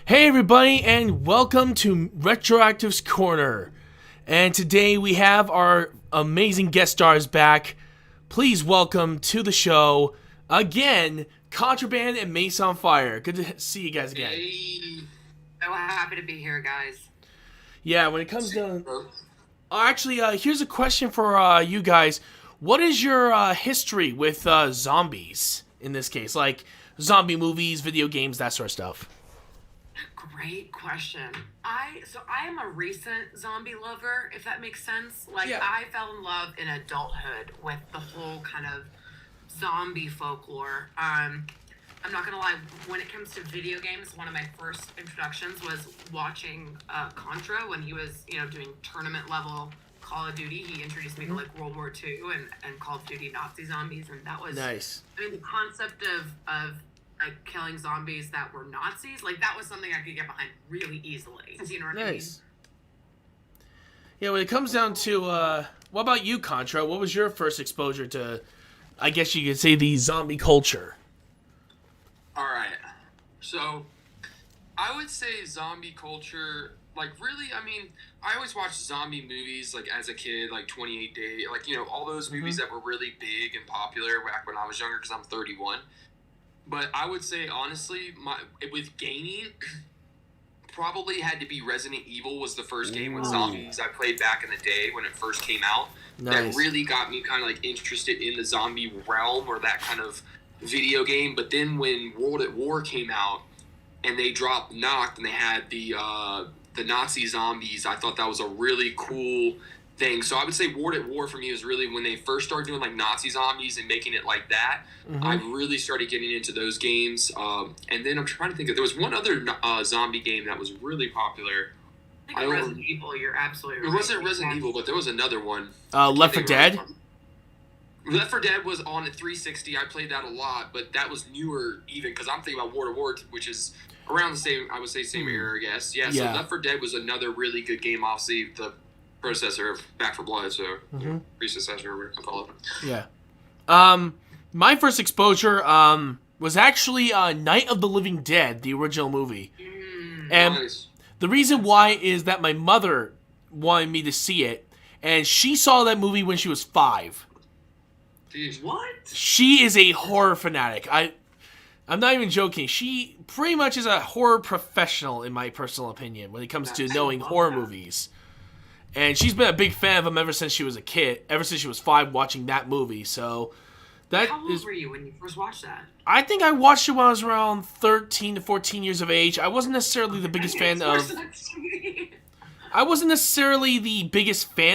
Hey everybody, and welcome to RetroActive's Corner. And today we have our amazing guest stars back. Please welcome to the show again, Contrahband and MaceOnFire. Good to see you guys again. Hey. So happy to be here, guys. Yeah, when it comes to here's a question for you guys. What is your history with zombies in this case, like zombie movies, video games, that sort of stuff? Great question. I am a recent zombie lover, if that makes sense. Like, Yeah. I fell in love in adulthood with the whole kind of zombie folklore. I'm not gonna lie, when it comes to video games, one of my first introductions was watching Contra when he was, doing tournament level Call of Duty. He introduced me to like World War II and Call of Duty Nazi zombies, and that was Nice. I mean, the concept of like killing zombies that were Nazis, like that was something I could get behind really easily. You know what I mean? Nice. Yeah, when it comes down to, what about you, Contra? What was your first exposure to, I guess you could say, the zombie culture? All right. So, I would say zombie culture, like, really, I mean, I always watched zombie movies, like, as a kid, like 28 Days, like, all those movies that were really big and popular back when I was younger, because I'm 31. But I would say, honestly, with gaming, probably had to be Resident Evil was the first game with zombies I played back in the day when it first came out. Nice. That really got me kind of, like, interested in the zombie realm or that kind of video game. But then when World at War came out and they dropped Knocked and they had the Nazi zombies, I thought that was a really cool thing. So I would say World at War for me was really when they first started doing like Nazi zombies and making it like that. I really started getting into those games. And then I'm trying to think there was one other zombie game that was really popular. I think Resident Evil, you're absolutely right. It wasn't Resident Evil, but there was another one. Left 4 Dead? Left 4 Dead was on at 360. I played that a lot, but that was newer even because I'm thinking about World at War, which is around the same, I would say same era, I guess. Yeah, so Left 4 Dead was another really good game, obviously, the predecessor of Back 4 Blood, so predecessor, whatever you call it. Yeah. My first exposure was actually Night of the Living Dead, the original movie. And Nice. the reason why is that my mother wanted me to see it, and she saw that movie when she was 5. Jeez. What? She is a horror fanatic. I'm not even joking. She pretty much is a horror professional, in my personal opinion, when it comes to knowing horror movies. And she's been a big fan of them ever since she was a kid, ever since she was 5 watching that movie. So that How old were you when you first watched that? I think I watched it when I was around 13 to 14 years of age. I wasn't necessarily the biggest fan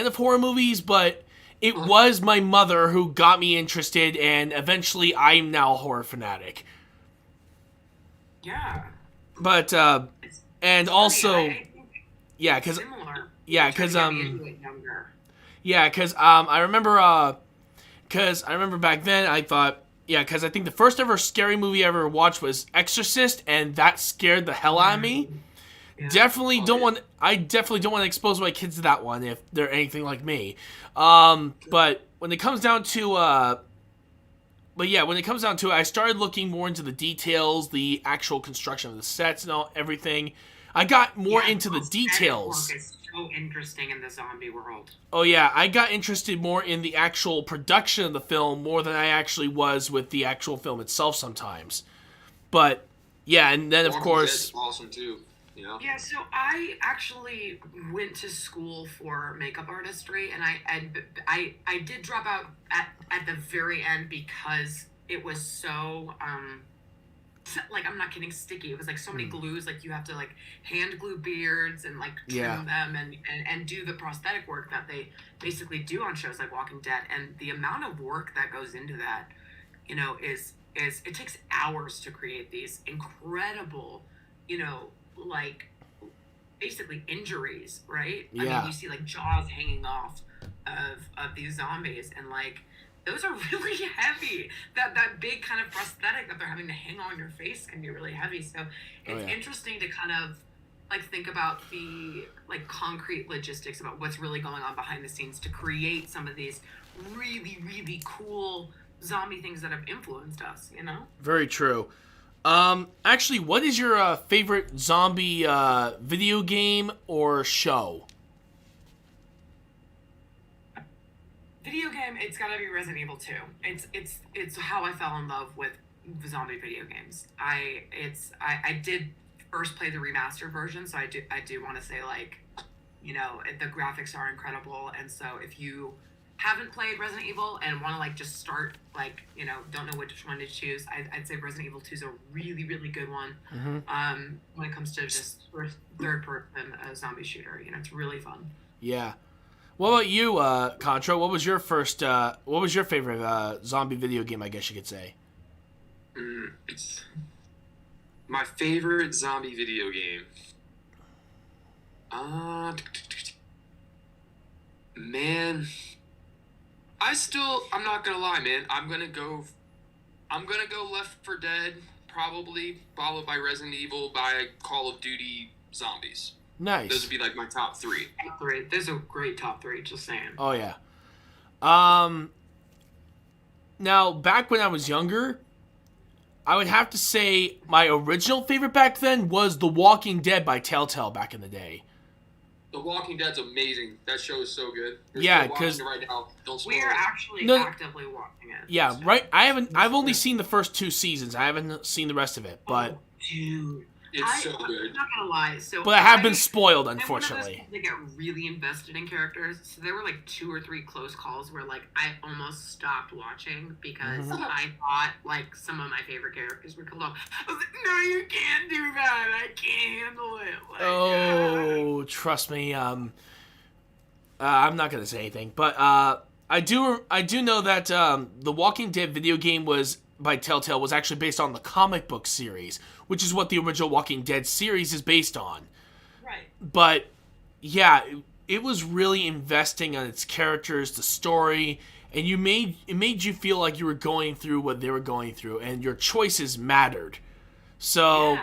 of horror movies, but it was my mother who got me interested, and eventually I'm now a horror fanatic. Yeah. But and also yeah, cuz Similar. yeah, cuz Younger. yeah, cuz I remember back then I thought, yeah, cuz I think the first ever scary movie I ever watched was Exorcist, and that scared the hell out of me. Yeah. I definitely don't want to expose my kids to that one if they're anything like me. But when it comes down to I started looking more into the details, the actual construction of the sets and everything. I got more into the details. Work is so interesting in the zombie world. Oh yeah, I got interested more in the actual production of the film more than I actually was with the actual film itself sometimes. But yeah, and then of course, Dead's awesome too. Yeah, so I actually went to school for makeup artistry, and I did drop out at the very end because it was so like, I'm not kidding, sticky. It was like so many glues, like you have to like hand glue beards and like trim them and do the prosthetic work that they basically do on shows like Walking Dead, and the amount of work that goes into that, is it takes hours to create these incredible, like basically injuries, right? Yeah. I mean, you see like jaws hanging off of these zombies, and like those are really heavy. That big kind of prosthetic that they're having to hang on your face can be really heavy. So it's interesting to kind of like think about the like concrete logistics about what's really going on behind the scenes to create some of these really, really cool zombie things that have influenced us, Very true. Actually, what is your favorite zombie video game or show? Video game, it's gotta be Resident Evil 2. It's how I fell in love with the zombie video games. I did first play the remastered version, so I do want to say, like, you know, the graphics are incredible, and so if you haven't played Resident Evil and want to, like, just start, like, you know, don't know which one to choose, I'd say Resident Evil 2 is a really, really good one. When it comes to just third person zombie shooter, you know, it's really fun. Yeah. What about you, Contra? What was your favorite zombie video game, I guess you could say? My favorite zombie video game. Man, I'm not gonna lie, man. I'm gonna go Left 4 Dead, probably, followed by Resident Evil, by Call of Duty Zombies. Nice. Those would be like my top three. Top three. There's a great top three, just saying. Oh, yeah. Now, back when I was younger, I would have to say my original favorite back then was The Walking Dead by Telltale back in the day. The Walking Dead's amazing. That show is so good. Yeah, because right now, don't spoil we're it. actually actively watching it. Yeah, right. I've only seen the first 2 seasons. I haven't seen the rest of it, but Dude. It's so good. I'm not gonna lie. But I have been spoiled, I'm unfortunately. one of those people that get really invested in characters. So there were like 2 or 3 close calls where, like, I almost stopped watching because I thought, like, some of my favorite characters were killed off. I was like, no, you can't do that. I can't handle it. Like, Oh, trust me. I'm not gonna say anything, but I do know that the Walking Dead video game by Telltale was actually based on the comic book series, which is what the original Walking Dead series is based on. Right. But yeah, it was really investing on its characters, the story, and it made you feel like you were going through what they were going through, and your choices mattered. So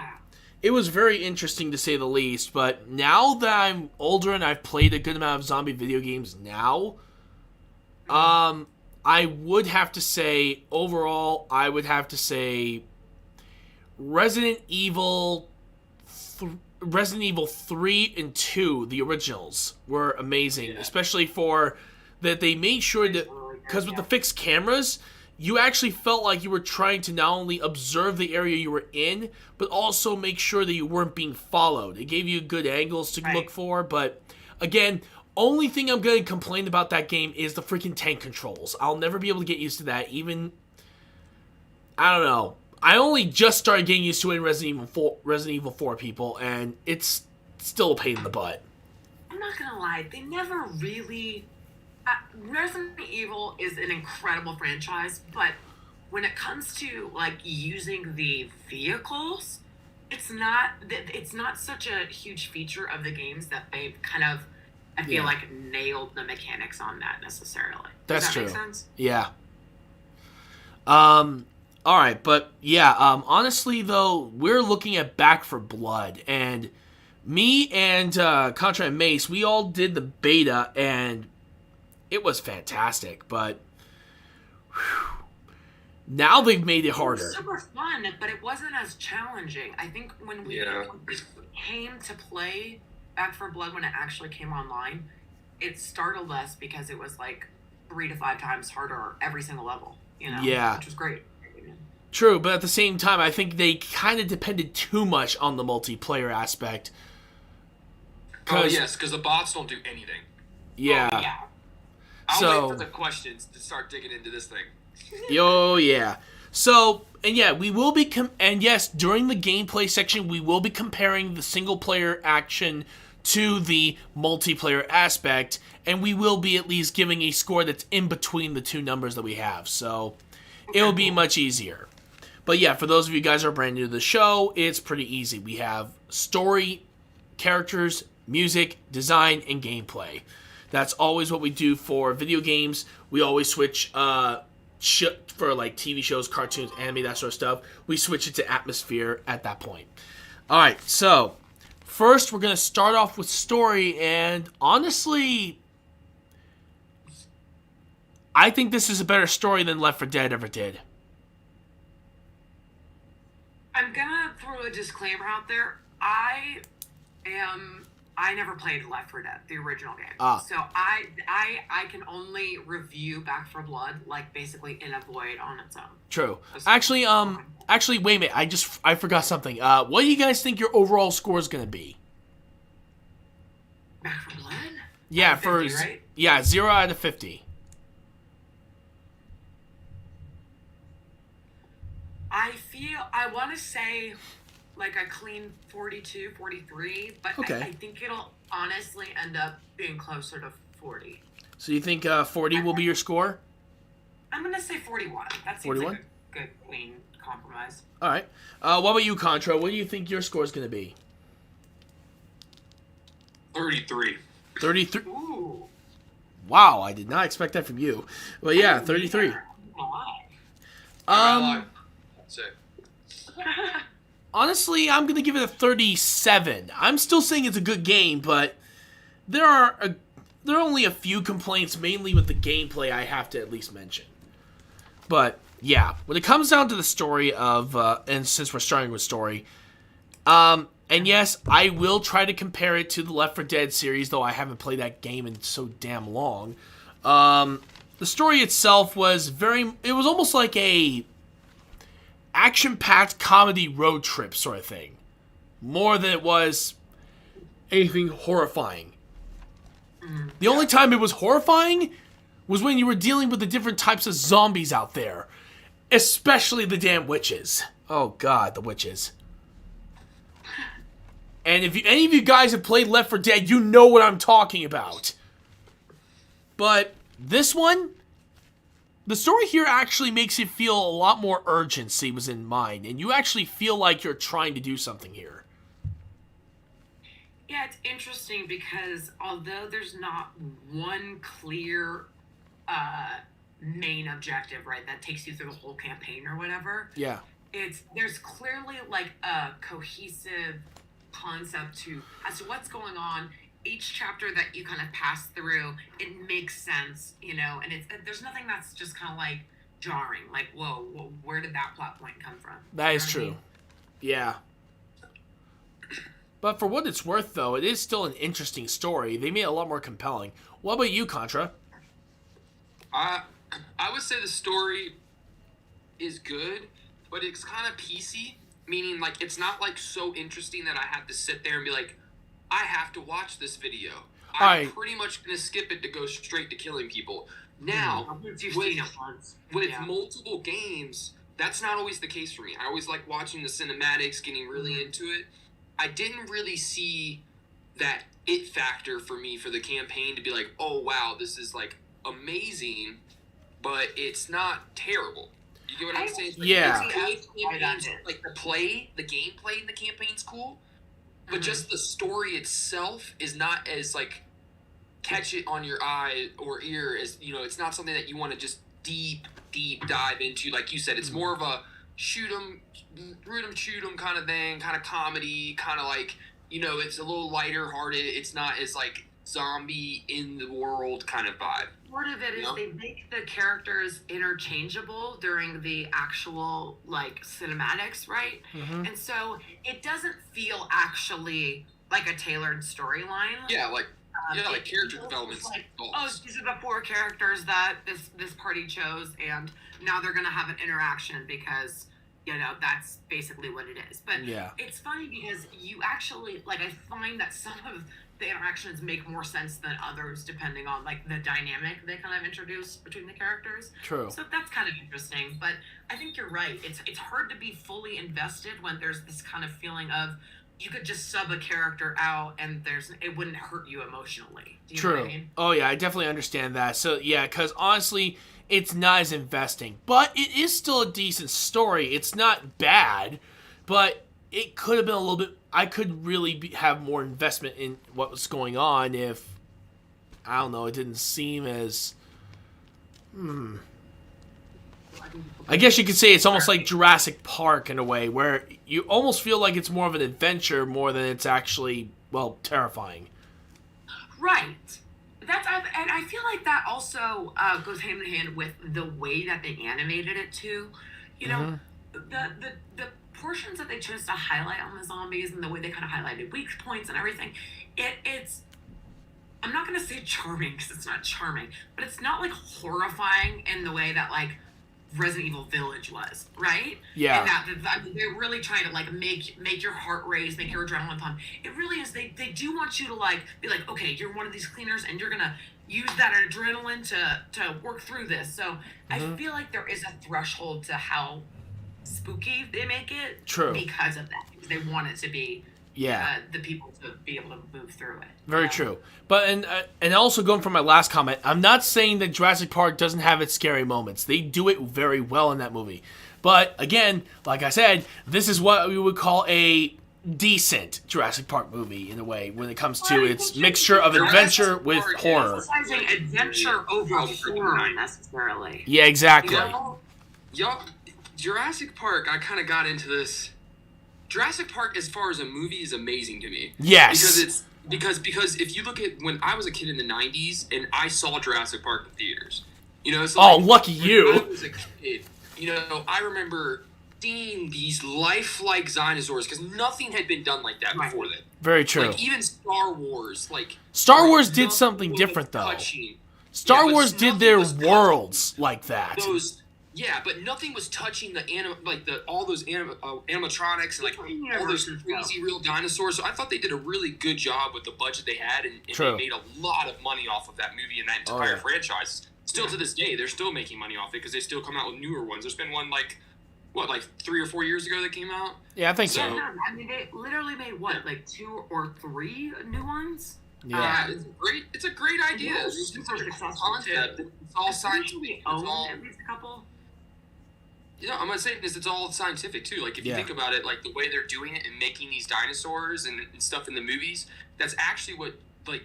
it was very interesting, to say the least. But now that I'm older and I've played a good amount of zombie video games now, I would have to say, overall, Resident Evil 3 and 2, the originals, were amazing. Yeah. Especially for that they made sure that, because with the fixed cameras, you actually felt like you were trying to not only observe the area you were in, but also make sure that you weren't being followed. It gave you good angles to look for, but again, only thing I'm going to complain about that game is the freaking tank controls. I'll never be able to get used to that. Even, I don't know. I only just started getting used to it in Resident Evil 4, people, and it's still a pain in the butt. I'm not going to lie. They never really... Resident Evil is an incredible franchise, but when it comes to, like, using the vehicles, it's not such a huge feature of the games that they've kind of... I feel like nailed the mechanics on that necessarily. That's Does that true. Make sense? Yeah. All right, but yeah. Honestly, though, we're looking at Back 4 Blood, and me and Contra and Mace, we all did the beta, and it was fantastic. But now they've made it harder. It was super fun, but it wasn't as challenging. I think when we came to play Back 4 Blood, when it actually came online, it startled us because it was like 3 to 5 times harder every single level, you know? Yeah. Which was great. True, but at the same time, I think they kind of depended too much on the multiplayer aspect. Oh, yes, because the bots don't do anything. Yeah. Oh, yeah. I'll wait for the questions to start digging into this thing. Oh, yeah. So, and yeah, we will be, and yes, during the gameplay section, we will be comparing the single-player action to the multiplayer aspect, and we will be at least giving a score that's in between the 2 numbers that we have, so it'll be much easier. But yeah, for those of you guys who are brand new to the show, it's pretty easy. We have story, characters, music, design, and gameplay. That's always what we do for video games. We always switch for like TV shows, cartoons, anime, that sort of stuff. We switch it to atmosphere at that point. All right, so first we're going to start off with story, and honestly, I think this is a better story than Left 4 Dead ever did. I'm gonna throw a disclaimer out there. I never played Left 4 Dead, the original game. So I can only review Back 4 Blood like basically in a void on its own. True. Actually, wait a minute. I forgot something. What do you guys think your overall score is gonna be? Back 4 Blood? Yeah, 50, right? 0 out of 50. I want to say like a clean 42, 43, but Okay. I think it'll honestly end up being closer to 40. So you think 40 will be your score? I'm going to say 41. That seems 41? like a good, clean compromise. All right. What about you, Contra? What do you think your score is going to be? 33. 33. Ooh. Wow, I did not expect that from you. But yeah, 33. So, Honestly, I'm going to give it a 37. I'm still saying it's a good game, but there are only a few complaints, mainly with the gameplay, I have to at least mention. But yeah, when it comes down to the story of, and since we're starting with story, and yes, I will try to compare it to the Left 4 Dead series, though I haven't played that game in so damn long. The story itself was it was almost like a action-packed comedy road trip sort of thing. More than it was anything horrifying. The only time it was horrifying was when you were dealing with the different types of zombies out there. Especially the damn witches. Oh god, the witches. And if any of you guys have played Left 4 Dead, you know what I'm talking about. But this one, the story here actually makes it feel a lot more urgency was in mind, and you actually feel like you're trying to do something here. Yeah, it's interesting because although there's not one clear main objective, right, that takes you through the whole campaign or whatever. Yeah. There's clearly like a cohesive concept as to what's going on. Each chapter that you kind of pass through, it makes sense, and there's nothing that's just kind of like jarring, like whoa, where did that plot point come from? That is true. Yeah. But for what it's worth, though, it is still an interesting story. They made it a lot more compelling. What about you, Contra? I would say the story is good, but it's kind of piecey, meaning like it's not like so interesting that I have to sit there and be like, I have to watch this video. I'm pretty much going to skip it to go straight to killing people. Now, with multiple games, that's not always the case for me. I always like watching the cinematics, getting really into it. I didn't really see that it factor for me for the campaign to be like, oh, wow, this is like amazing, but it's not terrible. You get what I'm saying? Yeah. Like the gameplay in the campaign's cool. But just the story itself is not as, like, catch it on your eye or ear as, it's not something that you want to just deep dive into. Like you said, it's more of a shoot 'em, kind of thing, kind of comedy, kind of like, it's a little lighter hearted. It's not as, like, zombie in the world kind of vibe. Part of it is they make the characters interchangeable during the actual like cinematics, right? And so it doesn't feel actually like a tailored storyline. Yeah, like character development. Like, oh, these are the 4 characters that this party chose, and now they're gonna have an interaction because that's basically what it is. But it's funny because you actually I find that some of the interactions make more sense than others depending on like the dynamic they kind of introduce between the characters. True. So that's kind of interesting. But I think you're right. It's hard to be fully invested when there's this kind of feeling of you could just sub a character out and it wouldn't hurt you emotionally. Do you know what I mean? Oh yeah, I definitely understand that. So yeah, because honestly, it's not as investing, but it is still a decent story. It's not bad, but it could have been a little bit. I could really have more investment in what was going on if, I don't know, it didn't seem as. I guess you could say it's almost like Jurassic Park in a way, where you almost feel like it's more of an adventure more than it's actually, terrifying. Right. And I feel like that also goes hand in hand with the way that they animated it too. The portions that they chose to highlight on the zombies and the way they kind of highlighted weak points and everything, it's, I'm not going to say charming because it's not charming, but it's not like horrifying in the way that like Resident Evil Village was, right? Yeah. And that they're really trying to like make your heart race, make your adrenaline pump. It really is. They do want you to like be like, okay, you're one of these cleaners, and you're gonna use that adrenaline to work through this. So I feel like there is a threshold to how spooky they make it. True. Because of that, because they want it to be. Yeah. The people to be able to move through it. Very true. But and also going from my last comment, I'm not saying that Jurassic Park doesn't have its scary moments. They do it very well in that movie. But again, like I said, this is what we would call a decent Jurassic Park movie in a way when it comes to its mixture of adventure with horror. Emphasizing adventure over horror necessarily. Yeah, exactly. Jurassic Park, I kind of got into this. Jurassic Park, as far as a movie, is amazing to me. Yes. Because if you look at when I was a kid in the '90s and I saw Jurassic Park in theaters, so lucky you. When I was a kid, I remember seeing these lifelike dinosaurs because nothing had been done like that before then. Very true. Like even Star Wars, Star Wars did something different though. Star Wars did their worlds like that. Yeah, but nothing was touching all those animatronics and all those crazy real dinosaurs. So I thought they did a really good job with the budget they had, and they made a lot of money off of that movie and that entire franchise. Still to this day, they're still making money off it because they still come out with newer ones. There's been one 3 or 4 years ago that came out. Yeah, I think so. Yeah, I mean, they literally made 2 or 3 new ones. Yeah, it's a great idea. It's concept. It's all scientific. At least a couple. I'm gonna say this. It's all scientific too. Like if you think about it, like the way they're doing it and making these dinosaurs and stuff in the movies, that's actually what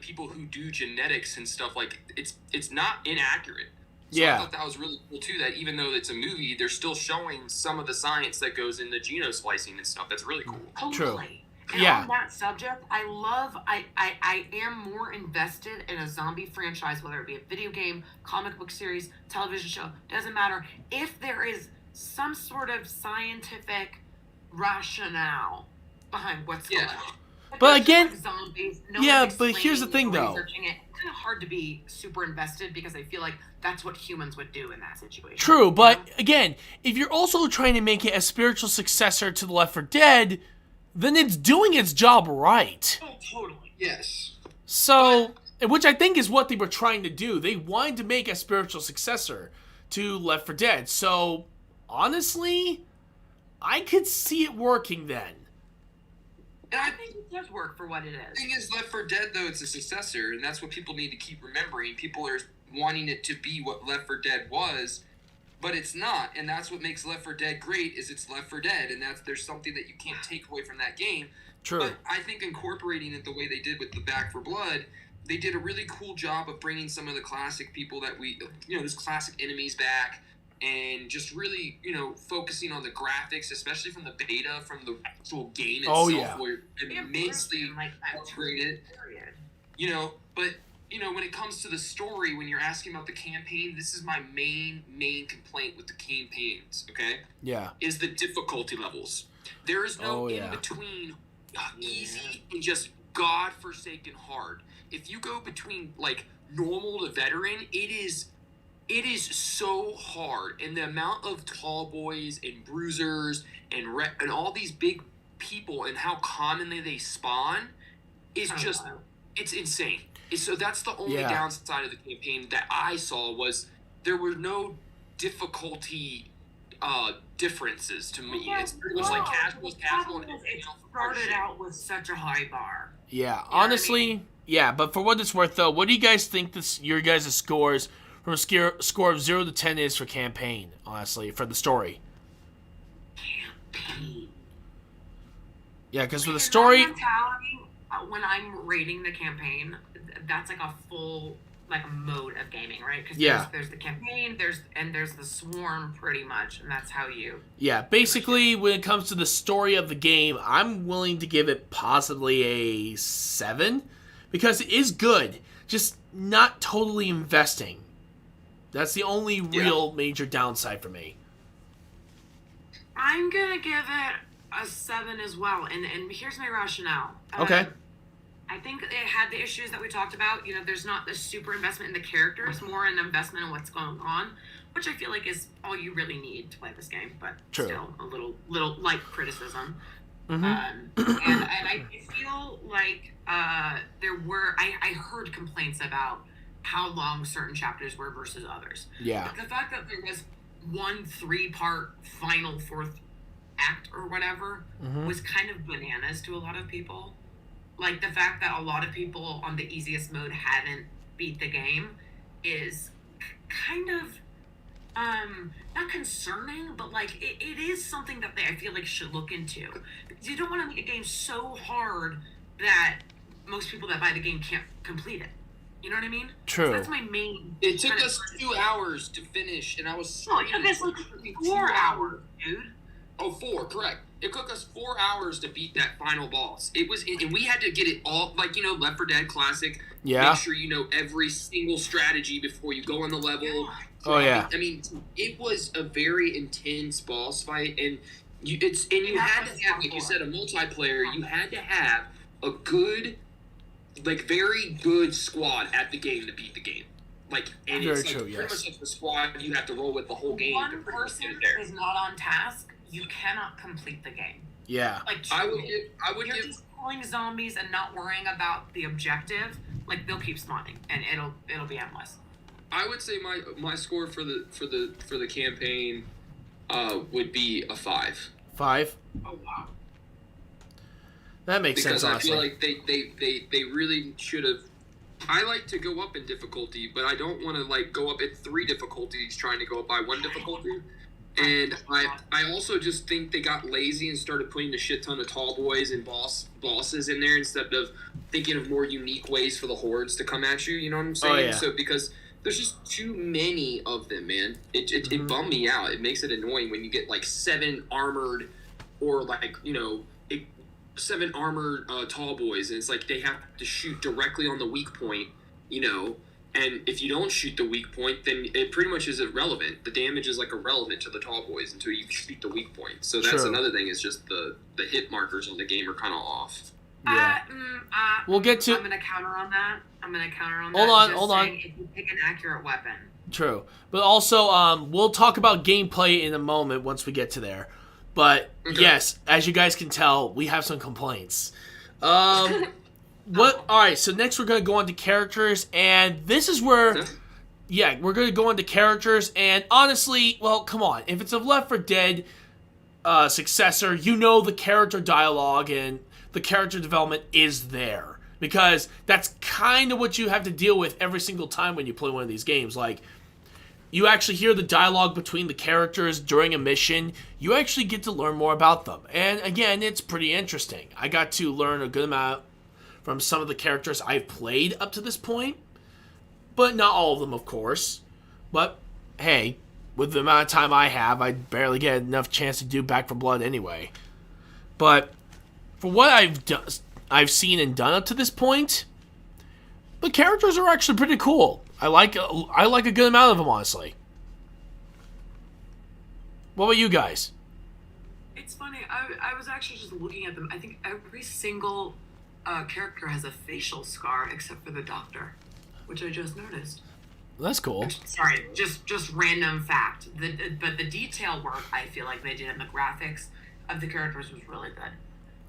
people who do genetics and stuff it's not inaccurate. So I thought that was really cool too. That even though it's a movie, they're still showing some of the science that goes into genosplicing and stuff. That's really cool. Totally. True. And on that subject, I am more invested in a zombie franchise, whether it be a video game, comic book series, television show, doesn't matter. If there is some sort of scientific rationale behind what's going on. But again, like zombies, but here's the thing though. It's kind of hard to be super invested because I feel like that's what humans would do in that situation. True, but again, if you're also trying to make it a spiritual successor to the Left 4 Dead, then it's doing its job right. Oh, totally. Yes. So, which I think is what they were trying to do. They wanted to make a spiritual successor to Left 4 Dead. So, honestly, I could see it working then. And I think it does work for what it is. The thing is, Left 4 Dead, though, it's a successor, and that's what people need to keep remembering. People are wanting it to be what Left 4 Dead was, but it's not, and that's what makes Left 4 Dead great, is it's Left 4 Dead, and there's something that you can't take away from that game. True. But I think incorporating it the way they did with the Back 4 Blood, they did a really cool job of bringing some of the classic people that those classic enemies back, and just really, focusing on the graphics, especially from the beta, from the actual game itself, where it immensely upgraded. But, when it comes to the story, when you're asking about the campaign, this is my main complaint with the campaigns, okay? Yeah. Is the difficulty levels. There is no in-between easy and just godforsaken hard. If you go between, normal to veteran, it is so hard, and the amount of tall boys and bruisers and all these big people and how commonly they spawn is just it's insane. So that's the only downside of the campaign that I saw was there were no difficulty differences to me. It's pretty much like casual. And it started out with such a high bar. Yeah, honestly, but for what it's worth, though, what do you guys think your guys' scores from a score of 0 to 10 is for campaign, honestly, for the story? Campaign. Yeah, because for the story... When I'm rating the campaign, that's like a full mode of gaming, right? Because there's the campaign, there's the swarm, pretty much, and that's how you... Yeah, basically, when it comes to the story of the game, I'm willing to give it possibly a 7, because it is good, just not totally investing. That's the only real major downside for me. I'm gonna give it a 7 as well, and here's my rationale. Okay. I think it had the issues that we talked about. You know, there's not the super investment in the characters, more an investment in what's going on, which I feel like is all you really need to play this game. But True. Still, a little light criticism. Mm-hmm. And I feel like there were. I heard complaints about how long certain chapters were versus others. Yeah. But the fact that there was one 3-part final 4th act or whatever was kind of bananas to a lot of people. Like, the fact that a lot of people on the easiest mode haven't beat the game is kind of not concerning, but like it is something that I feel like should look into, because you don't want to make a game so hard that most people that buy the game can't complete it. You know what I mean? True. So that's my main. It took us 2 hours to finish, and I was. No, it took us like 4 hours, dude. Oh, 4, correct. It took us 4 hours to beat that final boss. And we had to get it all, like, you know, Left 4 Dead classic. Yeah. Make sure you know every single strategy before you go on the level. Yeah. Oh yeah. I mean, it was a very intense boss fight, and you had to have, like you said, a multiplayer. You had to have a good, like, very good squad at the game to beat the game. Like, and Very it's like true, pretty yes. much like the squad you have to roll with the whole game. One person is not on task, you cannot complete the game. Yeah. Like, I would you're give. just killing zombies and not worrying about the objective. Like, they'll keep spawning, and it'll be endless. I would say my score for the campaign would be a 5. 5. Oh wow. That makes Because sense. I Honestly. feel like they really should have. I like to go up in difficulty, but I don't want to like go up at 3 difficulties trying to go up by 1 difficulty. And I also just think they got lazy and started putting a shit ton of tall boys and bosses in there instead of thinking of more unique ways for the hordes to come at you. You know what I'm saying? Oh, yeah. So because there's just too many of them, man. It bummed me out. It makes it annoying when you get like 7 armored or like, you know, 7 armored tall boys, and it's like they have to shoot directly on the weak point, you know. And if you don't shoot the weak point, then it pretty much is irrelevant. The damage is like irrelevant to the tall boys until you shoot the weak point. So that's True. another thing, is just the hit markers on the game are kind of off. Yeah. We'll get to. I'm gonna counter on that. Hold on. If you pick an accurate weapon. True, but also we'll talk about gameplay in a moment once we get to there. But Okay. yes, as you guys can tell, we have some complaints. What? All right. So next we're gonna go on to characters, and this is where, yeah, we're gonna go into characters. And honestly, well, come on, if it's a Left 4 Dead successor, you know the character dialogue and the character development is there, because that's kind of what you have to deal with every single time when you play one of these games. Like, you actually hear the dialogue between the characters during a mission. You actually get to learn more about them. And again, it's pretty interesting. I got to learn a good amount from some of the characters I've played up to this point. But not all of them, of course. But, hey, with the amount of time I have, I barely get enough chance to do Back 4 Blood anyway. But for what I've seen and done up to this point, the characters are actually pretty cool. I like a good amount of them, honestly. What about you guys? It's funny. I was actually just looking at them. I think every single character has a facial scar except for the doctor, which I just noticed. That's cool. Sorry, just random fact. But the detail work I feel like they did in the graphics of the characters was really good.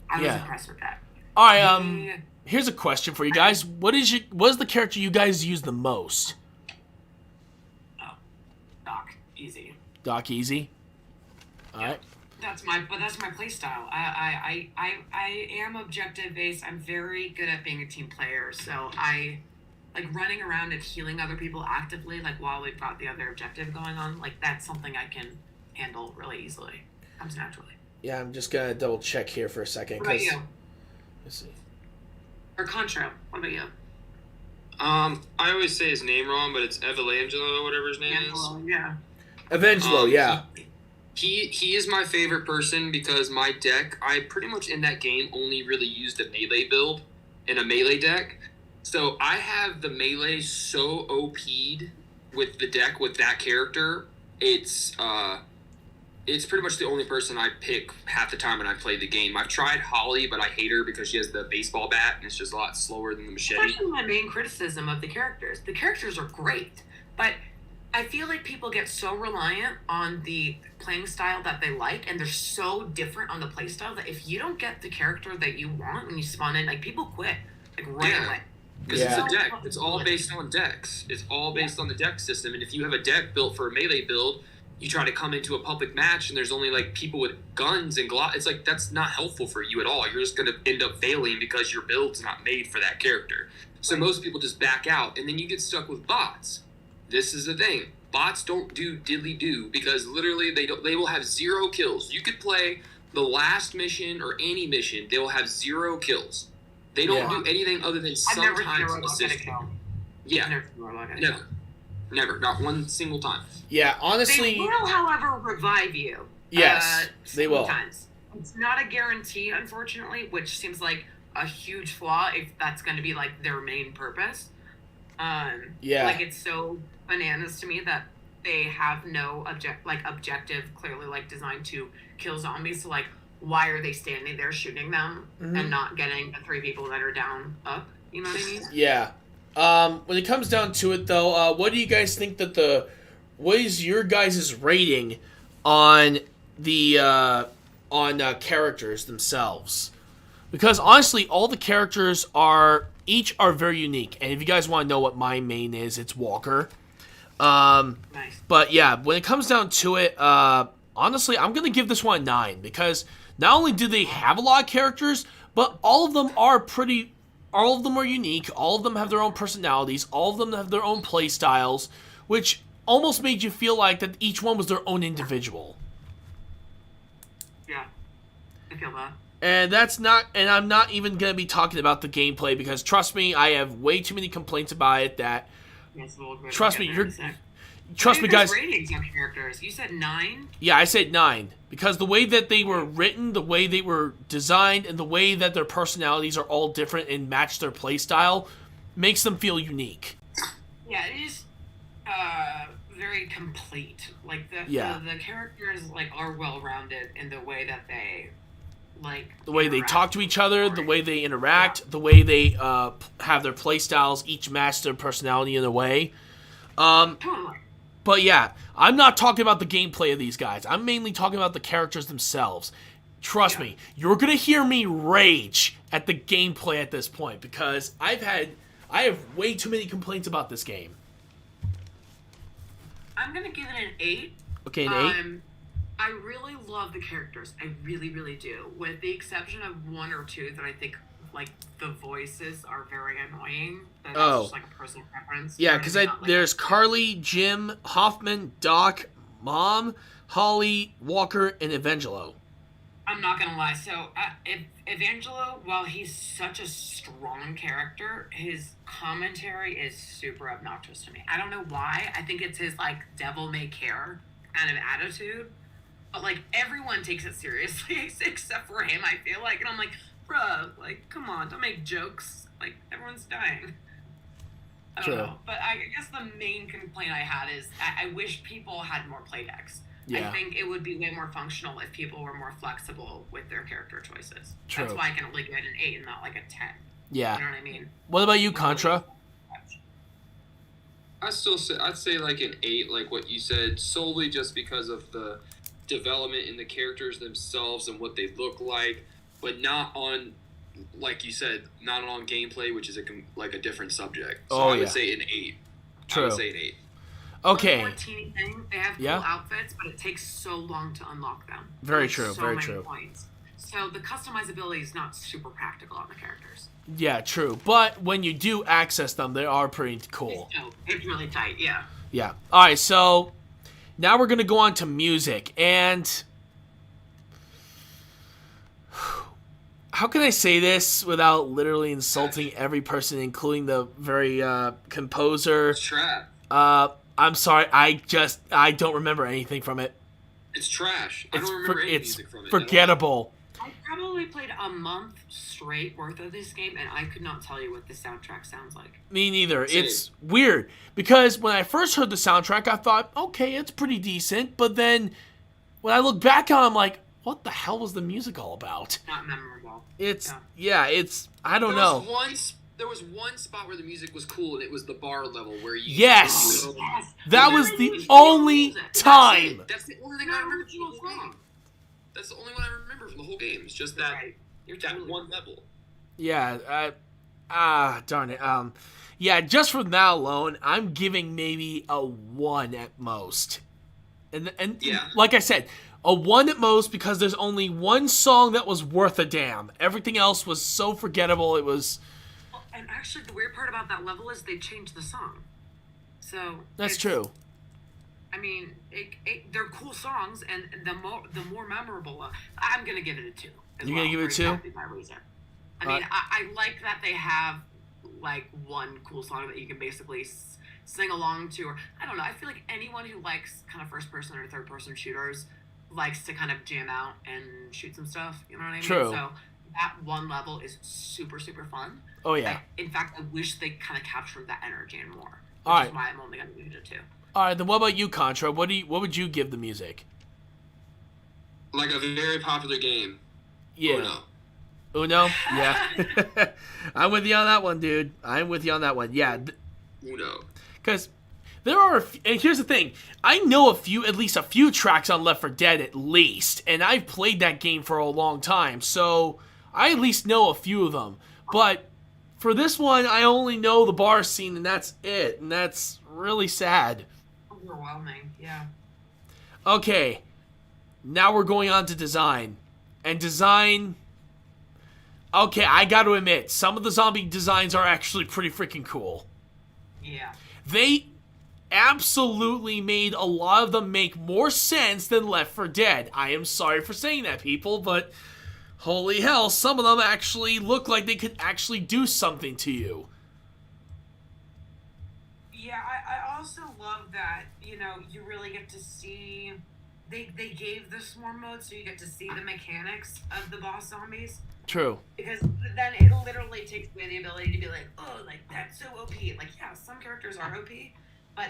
I was impressed with that. All right. Here's a question for you guys. What is the character you guys use the most? Oh, Doc, easy. Doc Easy. All right. That's my play style. I am objective based. I'm very good at being a team player. So I like running around and healing other people actively, like while we've got the other objective going on. Like, that's something I can handle really easily. Comes naturally. Yeah, I'm just gonna double check here for a second. What about you? Let's see. Or Contra, what about you? I always say his name wrong, but it's Evelangelo or whatever his name is. Yeah. Avengelo, yeah. He is my favorite person because my deck, I pretty much in that game only really used a melee build in a melee deck. So I have the melee so OP'd with the deck with that character. It's it's pretty much the only person I pick half the time when I play the game. I've tried Holly, but I hate her because she has the baseball bat, and it's just a lot slower than the machete. That's actually my main criticism of the characters. The characters are great, but I feel like people get so reliant on the playing style that they like, and they're so different on the play style that if you don't get the character that you want when you spawn in, like, people quit, like, right away. Because it's a deck. It's all based on decks. It's all based on the deck system, and if you have a deck built for a melee build, you try to come into a public match and there's only like people with guns and it's like that's not helpful for you at all. You're just going to end up failing because your build's not made for that character. So most people just back out, and then you get stuck with bots. This is the thing. Bots don't do diddly do because literally they will have 0 kills. You could play the last mission or any mission, they will have 0 kills. They don't do anything other than sometimes assist. Yeah. Never. Not one single time. Yeah, honestly. They will, however, revive you. Yes, they will. Sometimes. It's not a guarantee, unfortunately, which seems like a huge flaw if that's going to be, like, their main purpose. Like, it's so bananas to me that they have no objective clearly, like, designed to kill zombies. So, like, why are they standing there shooting them and not getting the 3 people that are down up? You know what I mean? Yeah. When it comes down to it, though, what do you guys think that what is your guys' rating on the characters themselves? Because honestly, all the characters are very unique, and if you guys want to know what my main is, it's Walker. Nice. But yeah, when it comes down to it, honestly, I'm gonna give this one a 9 because not only do they have a lot of characters, but all of them are unique. All of them have their own personalities. All of them have their own play styles, which almost made you feel like that each one was their own individual. Yeah, I feel that. And I'm not even going to be talking about the gameplay because trust me, I have way too many complaints about it that, trust me, guys. Ratings on characters. You said 9? Yeah, I said 9 because the way that they were written, the way they were designed, and the way that their personalities are all different and match their play style makes them feel unique. Yeah, it is very complete. Like the characters like are well rounded in the way that they the way they talk to each other, the way they interact, the way they have their play styles each match their personality in a way. Totally. But yeah, I'm not talking about the gameplay of these guys. I'm mainly talking about the characters themselves. Trust me, you're gonna hear me rage at the gameplay at this point because I have way too many complaints about this game. I'm gonna give it an 8. Okay, an 8. I really love the characters. I really, really do. With the exception of 1 or 2 that I think, like, the voices are very annoying. That's just, like, a personal preference. Yeah, because there's Carly, Jim, Hoffman, Doc, Mom, Holly, Walker, and Evangelo. I'm not gonna lie. So, Evangelo, while he's such a strong character, his commentary is super obnoxious to me. I don't know why. I think it's his, like, devil-may-care kind of attitude. But, like, everyone takes it seriously except for him, I feel like. And I'm like, bruh, like, come on, don't make jokes. Like, everyone's dying. I don't know. But I guess the main complaint I had is I wish people had more play decks. Yeah. I think it would be way more functional if people were more flexible with their character choices. True. That's why I can only give it an 8 and not, like, a 10. Yeah. You know what I mean? What about you, Contra? I'd say like an 8, like what you said, solely just because of the development in the characters themselves and what they look like, but not on, like you said, not on gameplay, which is a different subject. So I would say an 8. True. I would say an 8. Okay. One more teeny thing, they have cool outfits, but it takes so long to unlock them. Very true. So very many true. Points. So the customizability is not super practical on the characters. Yeah, true. But when you do access them, they are pretty cool. It's really tight, yeah. Yeah. All right, so now we're going to go on to music. And how can I say this without literally insulting every person, including the very composer? It's trash. I'm sorry. I don't remember anything from it. It's trash. I don't remember any music from it. It's forgettable. I probably played a month straight worth of this game, and I could not tell you what the soundtrack sounds like. Me neither. Same. It's weird, because when I first heard the soundtrack, I thought, okay, it's pretty decent, but then when I look back on it, I'm like, what the hell was the music all about? Not memorable. I don't know. There was one spot where the music was cool, and it was the bar level where you. Yes! Yes. That was the only time. That's the only thing I remember from the whole game. That's the only one I remember from the whole game. It's just that You're that totally one level. Yeah, darn it. Yeah, just from that alone, I'm giving maybe a 1 at most. And Yeah. like I said, a 1 at most because there's only one song that was worth a damn. Everything else was so forgettable. It was... And actually, the weird part about that level is they changed the song. So That's true. I mean, they're cool songs, and the more memorable. I'm gonna give it a 2. You're gonna give it a 2? My reason. I mean, I like that they have like one cool song that you can basically sing along to, or I don't know. I feel like anyone who likes kind of first person or third person shooters likes to kind of jam out and shoot some stuff. You know what I mean? True. So that one level is super, super fun. Oh, yeah. In fact, I wish they kind of captured that energy and more. All right. Which is why I'm only going to give it a 2. All right, then what about you, Contra? What would you give the music? Like a very popular game. Yeah. Uno? Yeah. I'm with you on that one, dude. I'm with you on that one. Yeah. Uno. Because there are, and here's the thing, I know at least a few tracks on Left 4 Dead at least, and I've played that game for a long time, so I at least know a few of them. But for this one, I only know the bar scene, and that's it, and that's really sad. Overwhelming, yeah. Okay, now we're going on to design. And design, okay, I gotta admit, some of the zombie designs are actually pretty freaking cool. Yeah. They absolutely made a lot of them make more sense than Left 4 Dead. I am sorry for saying that, people, but holy hell, some of them actually look like they could actually do something to you. Yeah, I also love that, you really get to see... They gave the swarm mode so you get to see the mechanics of the boss zombies. True. Because then it literally takes away the ability to be like, oh, like, that's so OP. Like, yeah, some characters are OP, but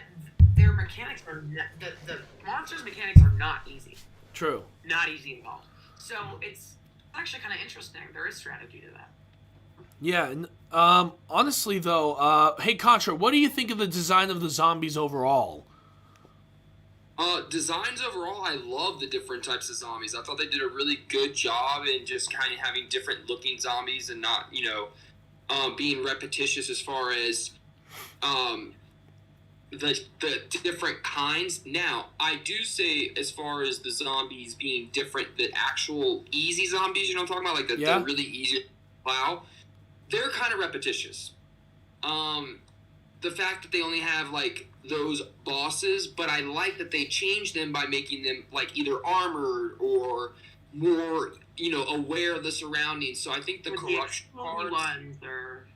their mechanics are... The monsters' mechanics are not easy. True. Not easy at all. So it's actually kind of interesting. There is strategy to that. Yeah, and, honestly, though, hey, Contra, what do you think of the design of the zombies overall? Designs overall, I love the different types of zombies. I thought they did a really good job in just kind of having different looking zombies and not, being repetitious as far as the different kinds. Now, I do say as far as the zombies being different, the actual easy zombies, you know what I'm talking about? Like the really easy to plow, they're kind of repetitious. The fact that they only have, like, those bosses, but I like that they changed them by making them, like, either armored or more, aware of the surroundings. So I think the corruption cards...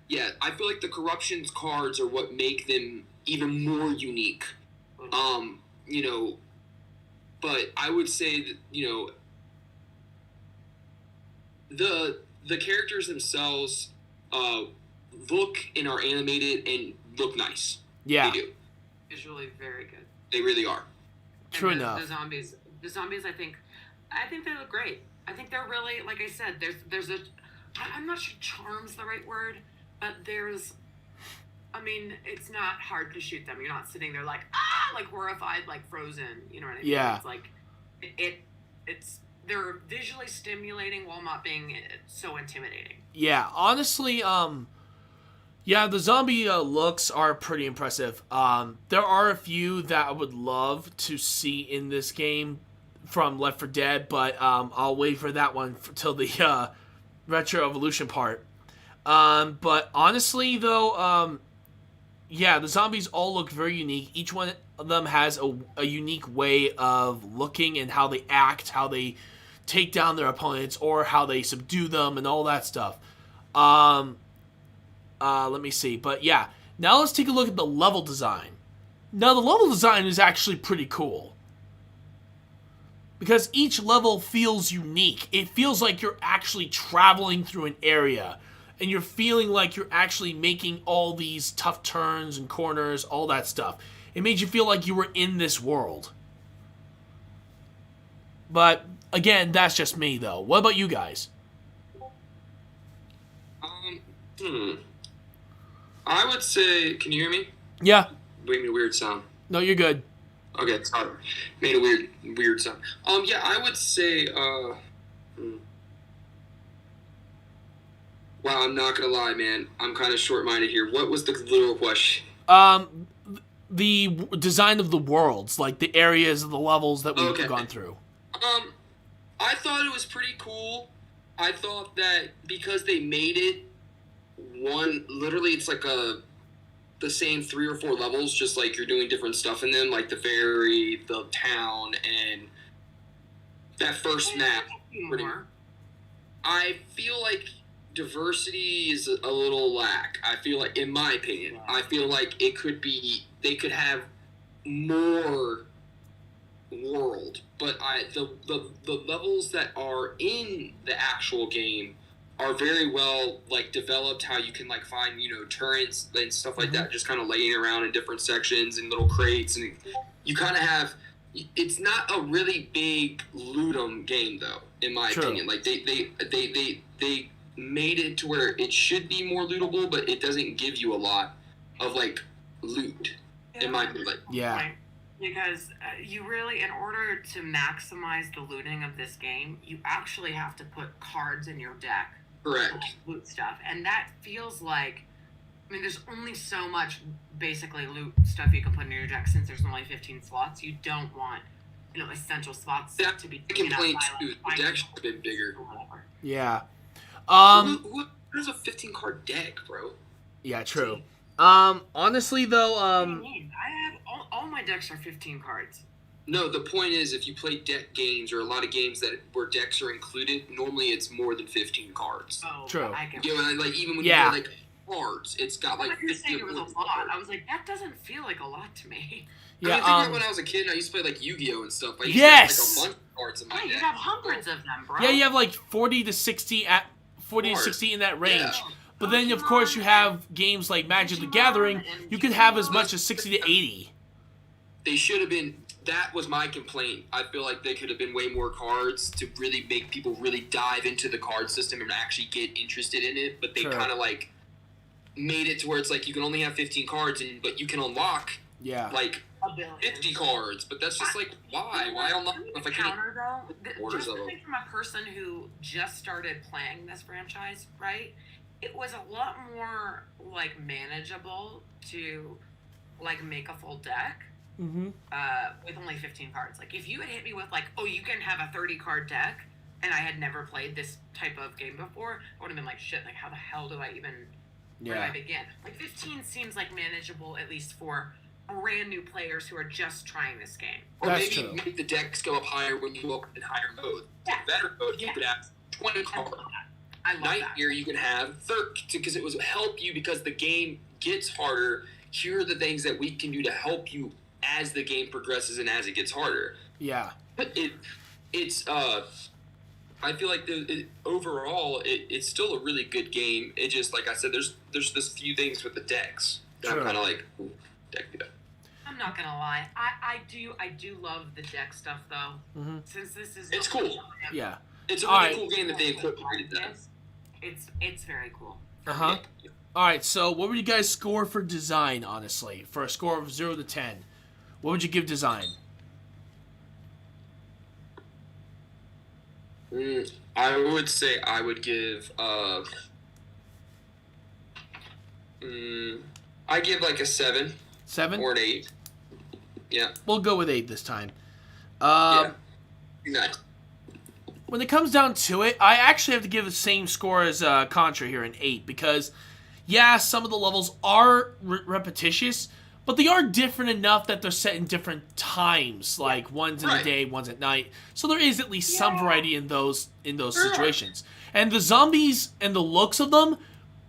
Yeah, I feel like the corruptions cards are what make them even more unique. But I would say that, the characters themselves look and are animated and look nice. Yeah. They do. Visually very good. They really are. True enough. The zombies, I think they look great. I think they're really, like I said, there's a, I'm not sure charm's the right word, but it's not hard to shoot them. You're not sitting there like horrified, like frozen. You know what I mean? Yeah. It's like, they're visually stimulating while not being so intimidating. Yeah, honestly, the zombie looks are pretty impressive. There are a few that I would love to see in this game from Left 4 Dead, but I'll wait for that one till the Retro Evolution part. But honestly, though, the zombies all look very unique. Each one of them has a unique way of looking and how they act, how they take down their opponents, or how they subdue them, and all that stuff. Let me see. But yeah, now let's take a look at the level design. Now the level design is actually pretty cool, because each level feels unique. It feels like you're actually traveling through an area, and you're feeling like you're actually making all these tough turns and corners, all that stuff. It made you feel like you were in this world. But again, that's just me though. What about you guys? I would say, can you hear me? Yeah. Made a weird sound. No, you're good. Okay, sorry. Made a weird sound. Yeah, I would say, wow, I'm not gonna lie, man. I'm kind of short-minded here. What was the literal question? The design of the worlds, like the areas of the levels that we've gone through. I thought it was pretty cool. I thought that because they made it literally it's like the same 3 or 4 levels, just like you're doing different stuff in them, like the ferry, the town, and that first map. I feel like diversity is a little lack. I feel like, in my opinion, I feel like they could have more world, but the levels that are in the actual game are very well like developed. How you can like find turrets and stuff like that, just kind of laying around in different sections and little crates, and you kind of have. It's not a really big loot 'em game though, in my opinion. Like they made it to where it should be more lootable, but it doesn't give you a lot of like loot. In my opinion, yeah. Because you really, in order to maximize the looting of this game, you actually have to put cards in your deck. Correct. Loot stuff. And that feels like, there's only so much basically loot stuff you can put in your deck since there's only 15 slots. You don't want, essential slots to be taken up by too. The deck should have been bigger. Yeah. Who has a 15-card deck, bro? Yeah, true. Honestly though, What do you mean? I have all my decks are 15 cards. No, the point is, if you play deck games or a lot of games where decks are included, normally it's more than 15 cards. Oh, true. I get like even when you play like cards, it's got like. You're saying it was a lot. I was like, that doesn't feel like a lot to me. Yeah. I think about when I was a kid, and I used to play like Yu-Gi-Oh and stuff. I used yes. to have like a bunch of cards in my deck. You have hundreds of them, bro. Yeah, you have like 40 to 60 to 60 in that range. Yeah. But then, of course, you have games like Magic the Gathering. You could have as much as 60 to 80. They should have been. That was my complaint. I feel like they could have been way more cards to really make people really dive into the card system and actually get interested in it. But they kind of like made it to where it's like you can only have 15 cards, but you can unlock like 50 cards. But that's just like, why? Why unlock if I can't? Just coming from a person who just started playing this franchise, right? It was a lot more like manageable to like make a full deck with only 15 cards. Like if you had hit me with like, oh, you can have a 30-card deck, and I had never played this type of game before, I would have been like, shit, like how the hell do I even where do I begin? Like 15 seems like manageable, at least for brand new players who are just trying this game. Or maybe make the decks go up higher when you open in higher mode. Yeah. Better mode, you could have 20 cards. I love Night that. Gear, you can have 30 because it was help you because the game gets harder. Here are the things that we can do to help you as the game progresses and as it gets harder. Yeah. But it's I feel like overall it's still a really good game. It just like I said, there's this few things with the decks that I'm kind of like, ooh, deck me up. I'm not gonna lie, I do love the deck stuff though. Since this is it's cool. Yeah. It's a really cool game that they incorporated that. It's very cool. All right, so what would you guys score for design, honestly? For a score of 0 to 10. What would you give design? I would say I would give I give like a 7. 7? Or an 8. Yeah. We'll go with 8 this time. Yeah. Nice. When it comes down to it, I actually have to give the same score as Contra here, an 8, because, yeah, some of the levels are repetitious, but they are different enough that they're set in different times, like one's in the day, one's at night. So there is at least some variety in those situations. And the zombies and the looks of them,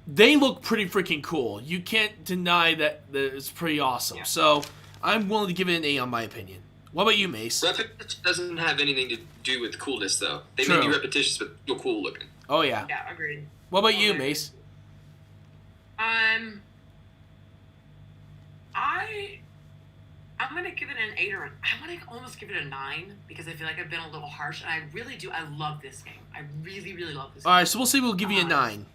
they look pretty freaking cool. You can't deny that it's pretty awesome. Yeah. So I'm willing to give it an 8 on my opinion. What about you, Mace? Repetition doesn't have anything to do with coolness, though. They may be repetitious, but feel cool looking. Oh, yeah. Yeah, agreed. What about you, Mace? I'm gonna give it an 8 or I'm gonna almost give it a 9 because I feel like I've been a little harsh, and I really do. I love this game. I really, really love this game. All right, so we'll see. We'll give you a 9.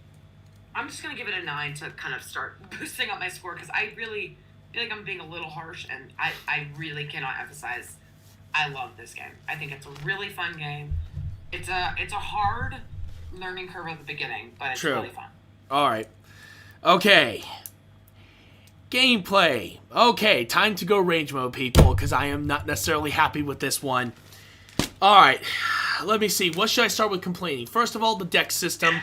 I'm just gonna give it a 9 to kind of start boosting up my score because I really feel like I'm being a little harsh, and I really cannot emphasize. I love this game. I think it's a really fun game. It's a hard learning curve at the beginning, but it's really fun. All right. Okay. Gameplay. Okay, time to go rage mode, people, because I am not necessarily happy with this one. All right. Let me see. What should I start with complaining? First of all, the deck system.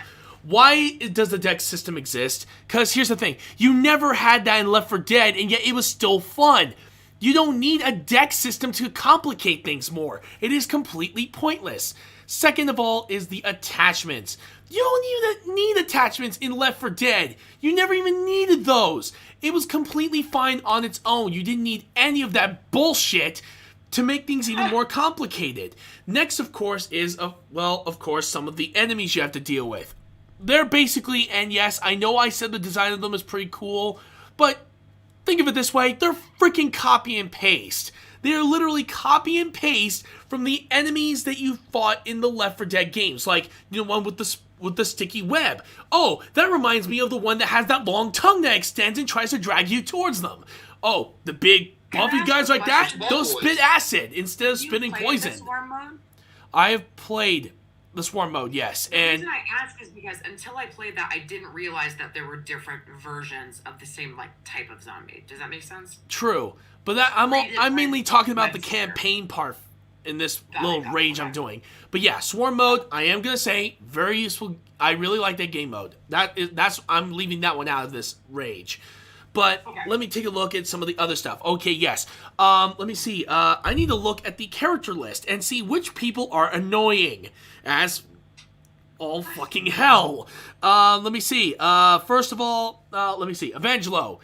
Why does the deck system exist? Because here's the thing. You never had that in Left 4 Dead, and yet it was still fun. You don't need a deck system to complicate things more. It is completely pointless. Second of all is the attachments. You don't even need attachments in Left 4 Dead. You never even needed those. It was completely fine on its own. You didn't need any of that bullshit to make things even more complicated. Next, of course, is, of course, some of the enemies you have to deal with. They're basically, and yes, I know I said the design of them is pretty cool, but think of it this way, they're freaking copy and paste. They're literally copy and paste from the enemies that you fought in the Left 4 Dead games, like, you know, one with the sticky web. Oh, that reminds me of the one that has that long tongue that extends and tries to drag you towards them. Oh, the big bumpy guys like that, those spit acid instead of spitting poison. The swarm mode? I have played the swarm mode, yes. The and reason I ask is because until I played that, I didn't realize that there were different versions of the same like type of zombie. Does that make sense? True, but that I'm mainly talking about the campaign part in this little rage I'm doing. But yeah, swarm mode, I am gonna say very useful. I really like that game mode. I'm leaving that one out of this rage. But let me take a look at some of the other stuff. Okay, yes. Let me see. I need to look at the character list and see which people are annoying as all fucking hell. Let me see. First of all, let me see. Evangelo.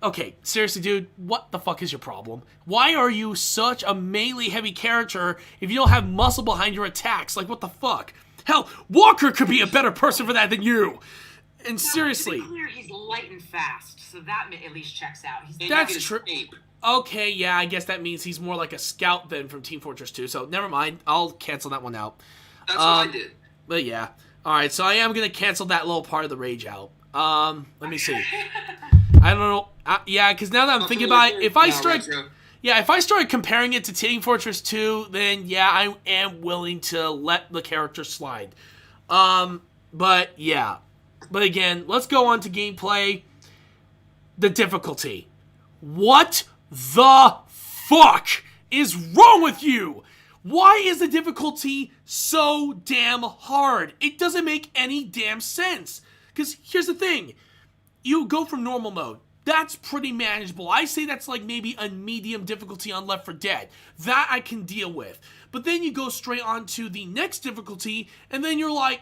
Okay, seriously, dude, what the fuck is your problem? Why are you such a melee-heavy character if you don't have muscle behind your attacks? Like, what the fuck? Hell, Walker could be a better person for that than you. And seriously. To be clear, he's light and fast, so that at least checks out. That's true. Okay, yeah, I guess that means he's more like a scout than from Team Fortress 2, so never mind. I'll cancel that one out. That's what I did. But yeah. Alright, so I am going to cancel that little part of the rage out. Let me see. I don't know. Yeah, because now that I'm thinking about it, if I started comparing it to Team Fortress 2, then yeah, I am willing to let the character slide. But yeah. But again, let's go on to gameplay. The difficulty. What the fuck is wrong with you? Why is the difficulty so damn hard? It doesn't make any damn sense. Because here's the thing. You go from normal mode. That's pretty manageable. I say that's like maybe a medium difficulty on Left 4 Dead. That I can deal with. But then you go straight on to the next difficulty, and then you're like,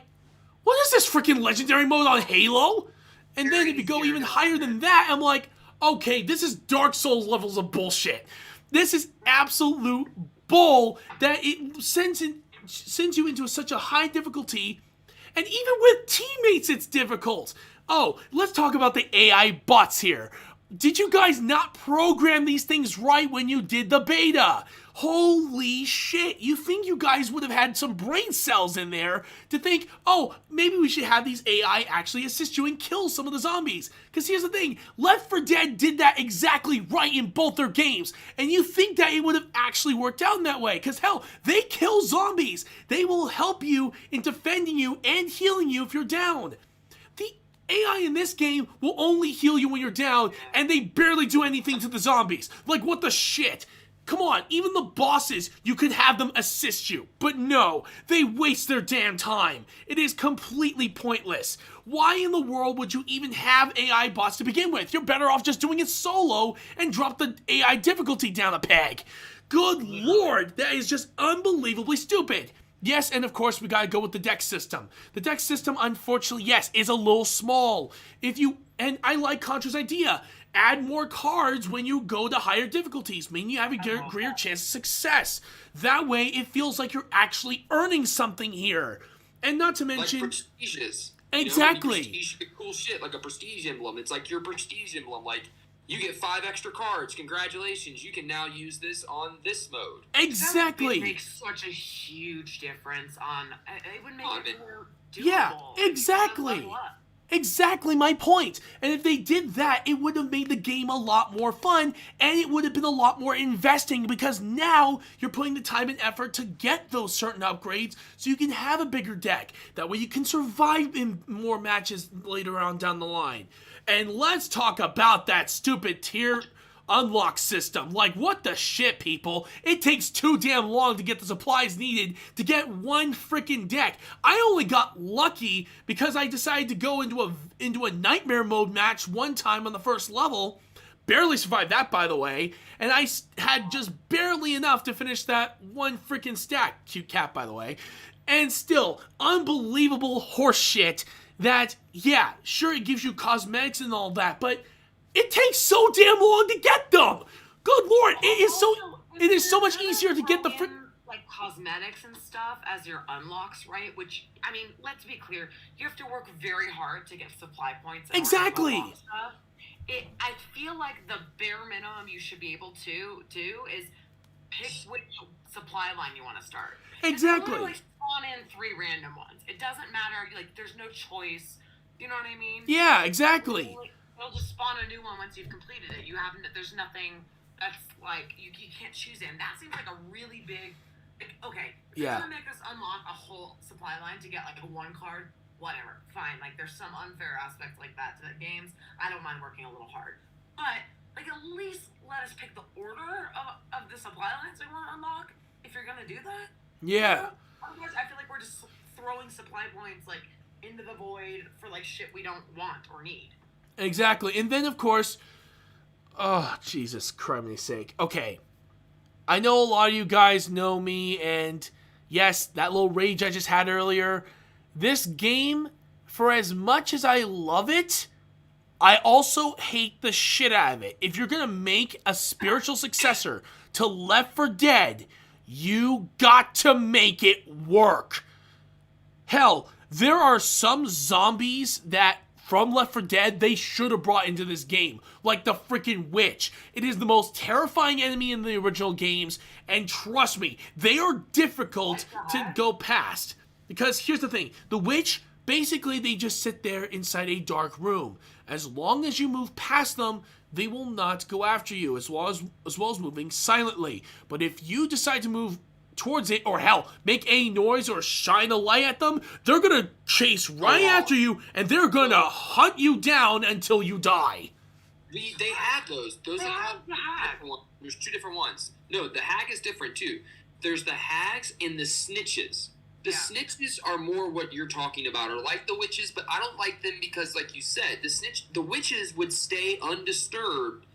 what is this freaking legendary mode on Halo? And then if you go even higher than that, I'm like, okay, this is Dark Souls levels of bullshit. This is absolute bull that it sends you into such a high difficulty, and even with teammates it's difficult. Oh, let's talk about the AI bots here. Did you guys not program these things right when you did the beta? Holy shit, you think you guys would have had some brain cells in there to think, oh, maybe we should have these AI actually assist you and kill some of the zombies. Because here's the thing, Left 4 Dead did that exactly right in both their games. And you think that it would have actually worked out in that way. Because hell, they kill zombies. They will help you in defending you and healing you if you're down. The AI in this game will only heal you when you're down, and they barely do anything to the zombies. Like, what the shit? Come on, even the bosses, you could have them assist you. But no, they waste their damn time. It is completely pointless. Why in the world would you even have AI bots to begin with? You're better off just doing it solo and drop the AI difficulty down a peg. Good lord, that is just unbelievably stupid. Yes, and of course, we gotta go with the deck system. The deck system, unfortunately, yes, is a little small. And I like Contra's idea. Add more cards when you go to higher difficulties, meaning you have a greater chance of success. That way, it feels like you're actually earning something here. And not to mention... Like prestiges. Exactly. You know, prestige, cool shit, like a prestige emblem. It's like your prestige emblem. Like, You get 5 extra cards. Congratulations. You can now use this on this mode. Exactly. It makes such a huge difference on. It would make it more doable. Yeah, exactly. Exactly my point. And if they did that, it would have made the game a lot more fun, and it would have been a lot more investing, because now you're putting the time and effort to get those certain upgrades so you can have a bigger deck. That way you can survive in more matches later on down the line. And let's talk about that stupid tier unlock system. Like, what the shit, people? It takes too damn long to get the supplies needed to get one freaking deck. I only got lucky because I decided to go into a nightmare mode match one time on the first level. Barely survived that, by the way. And I had just barely enough to finish that one freaking stack. Cute cat, by the way. And still, unbelievable horse shit that, yeah, sure, it gives you cosmetics and all that, but it takes so damn long to get them. Good lord, it is so much easier to get the like cosmetics and stuff as your unlocks, right? Which, I mean, let's be clear, you have to work very hard to get supply points. Exactly. I feel like the bare minimum you should be able to do is pick which supply line you want to start. Exactly. Literally spawn in 3 random ones. It doesn't matter. Like, there's no choice. You know what I mean? Yeah, exactly. They'll just spawn a new one once you've completed it. There's nothing that's like you can't choose it. And that seems like a really big. Okay, if you're gonna make us unlock a whole supply line to get like a 1 card, whatever, fine. Like, there's some unfair aspects like that to the games. I don't mind working a little hard, but like, at least let us pick the order of the supply lines we want to unlock. If you're gonna do that, yeah. Otherwise, I feel like we're just throwing supply points like into the void for like shit we don't want or need. Exactly. And then, of course, oh, Jesus Christ's sake. Okay. I know a lot of you guys know me, and yes, that little rage I just had earlier. This game, for as much as I love it, I also hate the shit out of it. If you're going to make a spiritual successor to Left 4 Dead, you got to make it work. Hell, there are some zombies that from Left 4 Dead they should have brought into this game, like the freaking witch. It is the most terrifying enemy in the original games, and trust me, they are difficult to go past. Because here's the thing, the witch, basically they just sit there inside a dark room. As long as you move past them, they will not go after you, as well as moving silently. But if you decide to move towards it, or hell, make any noise or shine a light at them, they're gonna chase right after you, and they're gonna hunt you down until you die. They have those. Those have the hag. There's 2 different ones. No, the hag is different too. There's the hags and the snitches. The snitches are more what you're talking about, or like the witches, but I don't like them because, like you said, the witches would stay undisturbed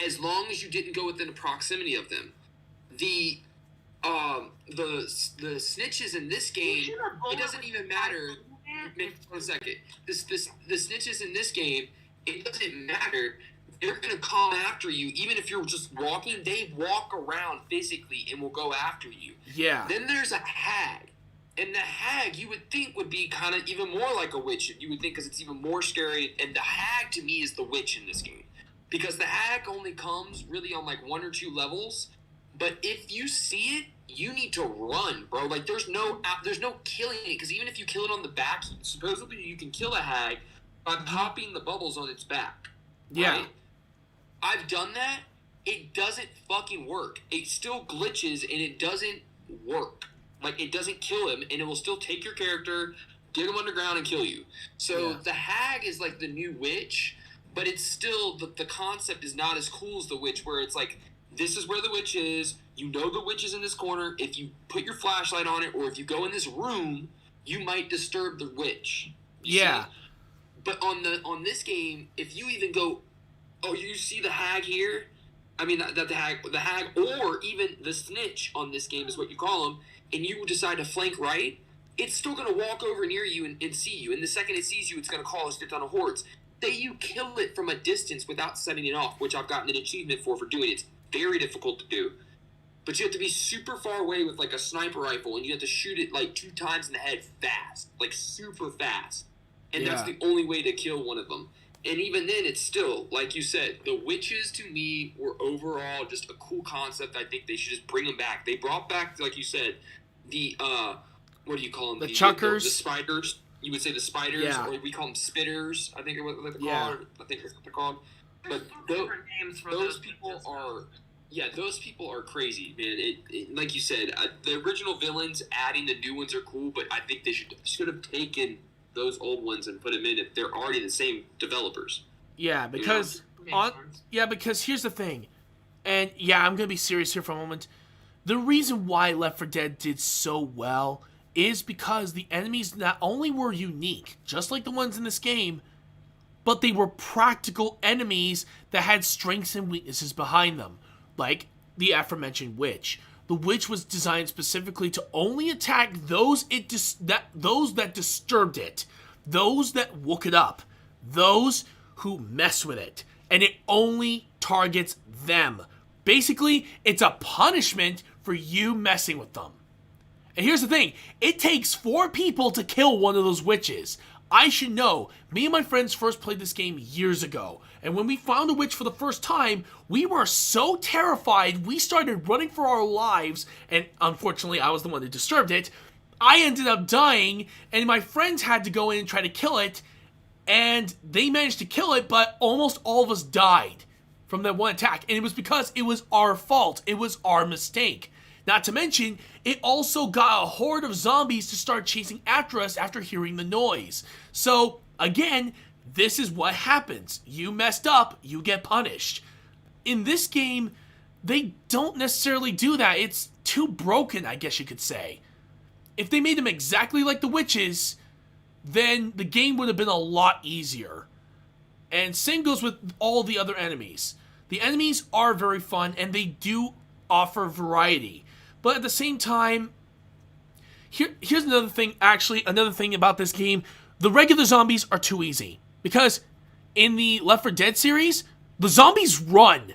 as long as you didn't go within the proximity of them. The snitches in this game, it doesn't even matter. One second. The snitches in this game, it doesn't matter. They're gonna come after you, even if you're just walking. They walk around physically and will go after you. Yeah. Then there's a hag. And the hag, you would think, would be kind of even more like a witch. You would think, because it's even more scary. And the hag, to me, is the witch in this game. Because the hag only comes really on like 1 or 2 levels. But if you see it, you need to run, bro. Like, there's no killing it. Because even if you kill it on the back, supposedly you can kill a hag by popping the bubbles on its back. Yeah. Right? I've done that. It doesn't fucking work. It still glitches, and it doesn't work. Like, it doesn't kill him, and it will still take your character, dig him underground, and kill you. So the hag is like the new witch, but it's still, the concept is not as cool as the witch, where it's like, this is where the witch is, you know the witch is in this corner, if you put your flashlight on it, or if you go in this room, you might disturb the witch. Yeah. See? But on this game, if you even go, oh, you see the hag here? I mean, the hag, or even the snitch on this game is what you call them, and you decide to flank right, it's still going to walk over near you and see you. And the second it sees you, it's going to call a shit ton of hordes. Say you kill it from a distance without setting it off, which I've gotten an achievement for doing it. It's very difficult to do. But you have to be super far away with like a sniper rifle, and you have to shoot it like 2 times in the head fast, like super fast. And that's the only way to kill one of them. And even then, it's still, like you said, the witches to me were overall just a cool concept. I think they should just bring them back. They brought back, like you said, the, what do you call them? The chuckers? The spiders. You would say the spiders, Yeah. or we call them spitters, I think are what they're called. Yeah. I think that's what they're called. There's But so many different names for those people are... Yeah, those people are crazy, man. It like you said, the original villains, adding the new ones are cool, but I think they should have taken those old ones and put them in if they're already the same developers. Yeah, because because here's the thing, and yeah, I'm gonna be serious here for a moment. The reason why Left 4 Dead did so well is because the enemies not only were unique, just like the ones in this game, but they were practical enemies that had strengths and weaknesses behind them. Like the aforementioned witch. The witch was designed specifically to only attack those that disturbed it, those that woke it up, those who mess with it, and it only targets them. Basically, it's a punishment for you messing with them. And here's the thing, it takes 4 people to kill one of those witches. I should know, me and my friends first played this game years ago, and when we found a witch for the first time, we were so terrified, we started running for our lives, and unfortunately I was the one who disturbed it. I ended up dying, and my friends had to go in and try to kill it, and they managed to kill it, but almost all of us died from that one attack, and it was because it was our fault, it was our mistake. Not to mention, it also got a horde of zombies to start chasing after us after hearing the noise. So, again, this is what happens. You messed up, you get punished. In this game, they don't necessarily do that. It's too broken, I guess you could say. If they made them exactly like the witches, then the game would have been a lot easier. And same goes with all the other enemies. The enemies are very fun, and they do offer variety. But at the same time, here's another thing, another thing about this game. The regular zombies are too easy. Because in the Left 4 Dead series, the zombies run.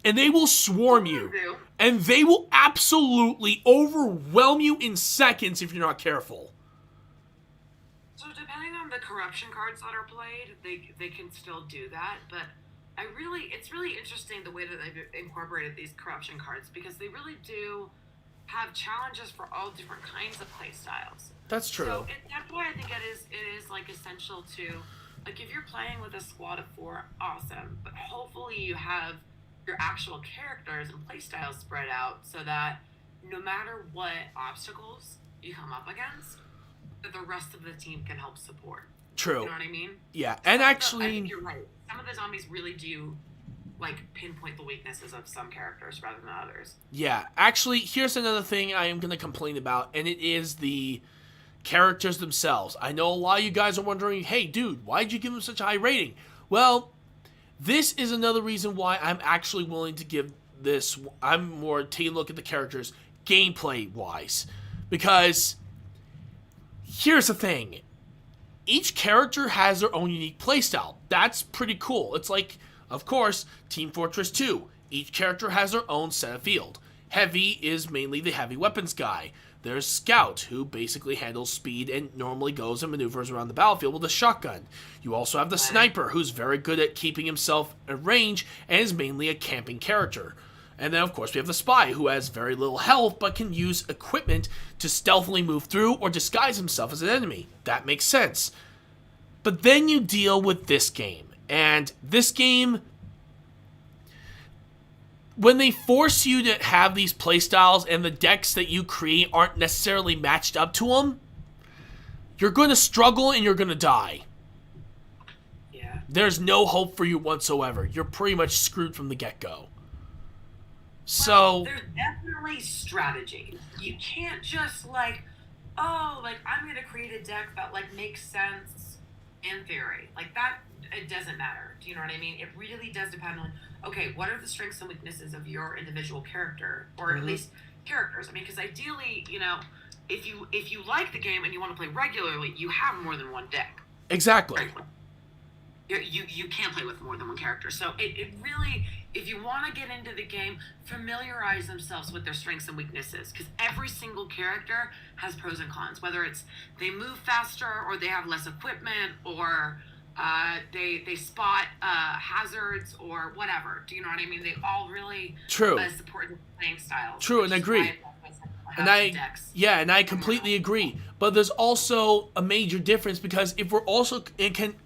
And they will swarm you. And they will absolutely overwhelm you in seconds if you're not careful. So depending on the corruption cards that are played, they can still do that, but it's really interesting the way that they've incorporated these corruption cards, because they really do have challenges for all different kinds of play styles. That's true. So that's why I think it is like essential to, like, if you're playing with a squad of 4, awesome, but hopefully you have your actual characters and play styles spread out so that no matter what obstacles you come up against, that the rest of the team can help support. True. You know what I mean? Yeah, and actually... I think you're right. Some of the zombies really do, like, pinpoint the weaknesses of some characters rather than others. Yeah, actually, here's another thing I am going to complain about, and it is the characters themselves. I know a lot of you guys are wondering, hey, dude, why'd you give them such a high rating? Well, this is another reason why I'm actually willing to give this... I'm more taking a look at the characters gameplay-wise. Because here's the thing. Each character has their own unique playstyle. That's pretty cool. It's like, of course, Team Fortress 2. Each character has their own set of field. Heavy is mainly the heavy weapons guy. There's Scout, who basically handles speed and normally goes and maneuvers around the battlefield with a shotgun. You also have the Sniper, who's very good at keeping himself at range and is mainly a camping character. And then, of course, we have the Spy, who has very little health but can use equipment to stealthily move through or disguise himself as an enemy. That makes sense. But then you deal with this game. And this game, when they force you to have these playstyles and the decks that you create aren't necessarily matched up to them, you're going to struggle and you're going to die. Yeah. There's no hope for you whatsoever. You're pretty much screwed from the get-go. So there's definitely strategy. You can't just I'm gonna create a deck that makes sense in theory. Like that, it doesn't matter. Do you know what I mean? It really does depend on, okay, what are the strengths and weaknesses of your individual character, or at least characters. I mean, because ideally, if you like the game and you want to play regularly, you have more than one deck. Exactly. You can't play with more than one character. So it really, if you want to get into the game, familiarize themselves with their strengths and weaknesses, because every single character has pros and cons, whether it's they move faster or they have less equipment or They spot hazards or whatever. Do you know what I mean? They all really True. support the playing styles. True, and agree. And I completely agree. But there's also a major difference, because if we're also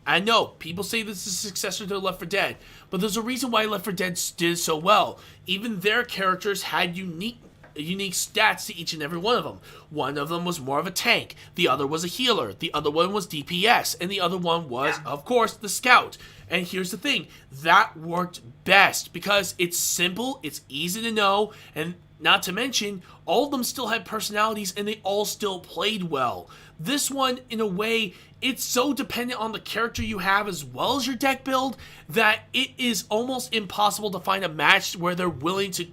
I know people say this is a successor to Left 4 Dead, but there's a reason why Left 4 Dead did so well. Even their characters had unique stats to each and every one of them. One of them was more of a tank, the other was a healer, the other one was DPS, and the other one was, of course, the scout. And here's the thing, that worked best because it's simple, it's easy to know, and not to mention, all of them still had personalities and they all still played well. This one, in a way, it's so dependent on the character you have as well as your deck build that it is almost impossible to find a match where they're willing to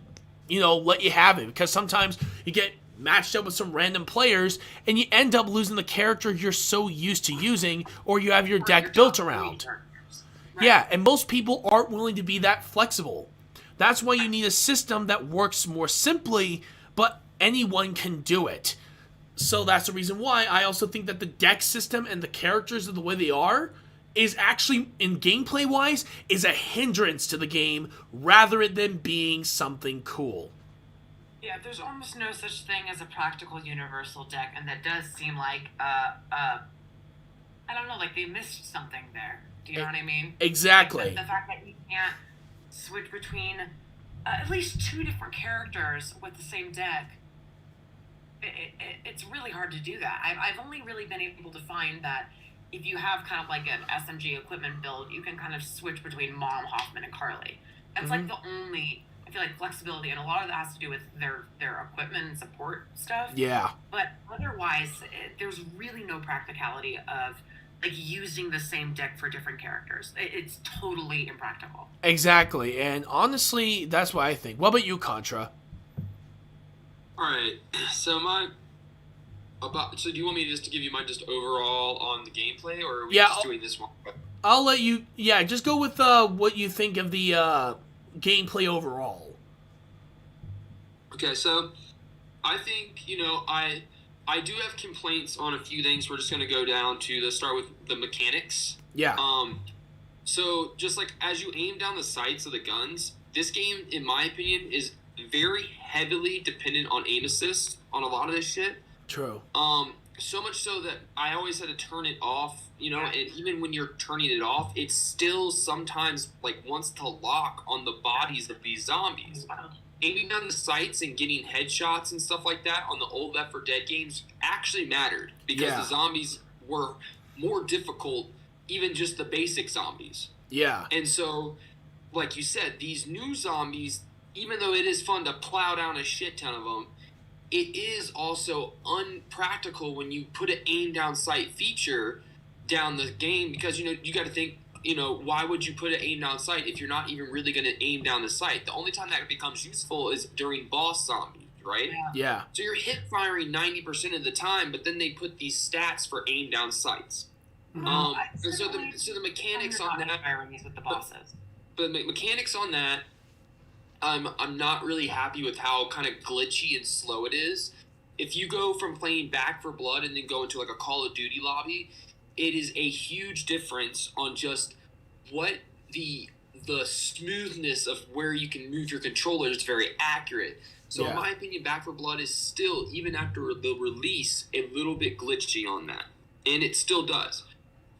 let you have it, because sometimes you get matched up with some random players and you end up losing the character you're so used to using or you have your deck built around. Right. Yeah, and most people aren't willing to be that flexible. That's why you need a system that works more simply, but anyone can do it. So that's the reason why I also think that the deck system and the characters of the way they are is actually, in gameplay-wise, is a hindrance to the game rather than being something cool. Yeah, there's almost no such thing as a practical universal deck, and that does seem like, I don't know, like they missed something there. Do you know what I mean? Exactly. Like the fact that you can't switch between at least two different characters with the same deck, it's really hard to do that. I've only really been able to find that if you have kind of like an SMG equipment build, you can kind of switch between Mom, Hoffman, and Carly. That's like the only, I feel like, flexibility, and a lot of that has to do with their equipment and support stuff. Yeah. But otherwise, there's really no practicality of like using the same deck for different characters. It's totally impractical. Exactly, and honestly, that's what I think. What about you, Contra? All right, so so do you want me just to give you mine just overall on the gameplay, or are we just doing this one? I'll let you, just go with what you think of the gameplay overall. Okay, so I think, I do have complaints on a few things. We're just going to go down to, let's start with the mechanics. Yeah. So just like as you aim down the sights of the guns, this game, in my opinion, is very heavily dependent on aim assist on a lot of this shit. True. So much so that I always had to turn it off, and even when you're turning it off, it still sometimes wants to lock on the bodies of these zombies. Aiming down the sights and getting headshots and stuff like that on the old Left 4 Dead games actually mattered because the zombies were more difficult, even just the basic zombies. Yeah. And so, like you said, these new zombies, even though it is fun to plow down a shit ton of them, it is also unpractical when you put an aim down sight feature down the game because, you got to think, why would you put an aim down sight if you're not even really going to aim down the sight? The only time that becomes useful is during boss zombies, right? Yeah. So you're hip firing 90% of the time, but then they put these stats for aim down sights. And so the mechanics on that, with the bosses. But the mechanics on that, I'm not really happy with how kind of glitchy and slow it is. If you go from playing Back 4 Blood and then go into like a Call of Duty lobby, it is a huge difference on just what the smoothness of where you can move your controller is very accurate. So in my opinion, Back 4 Blood is still, even after the release, a little bit glitchy on that. And it still does.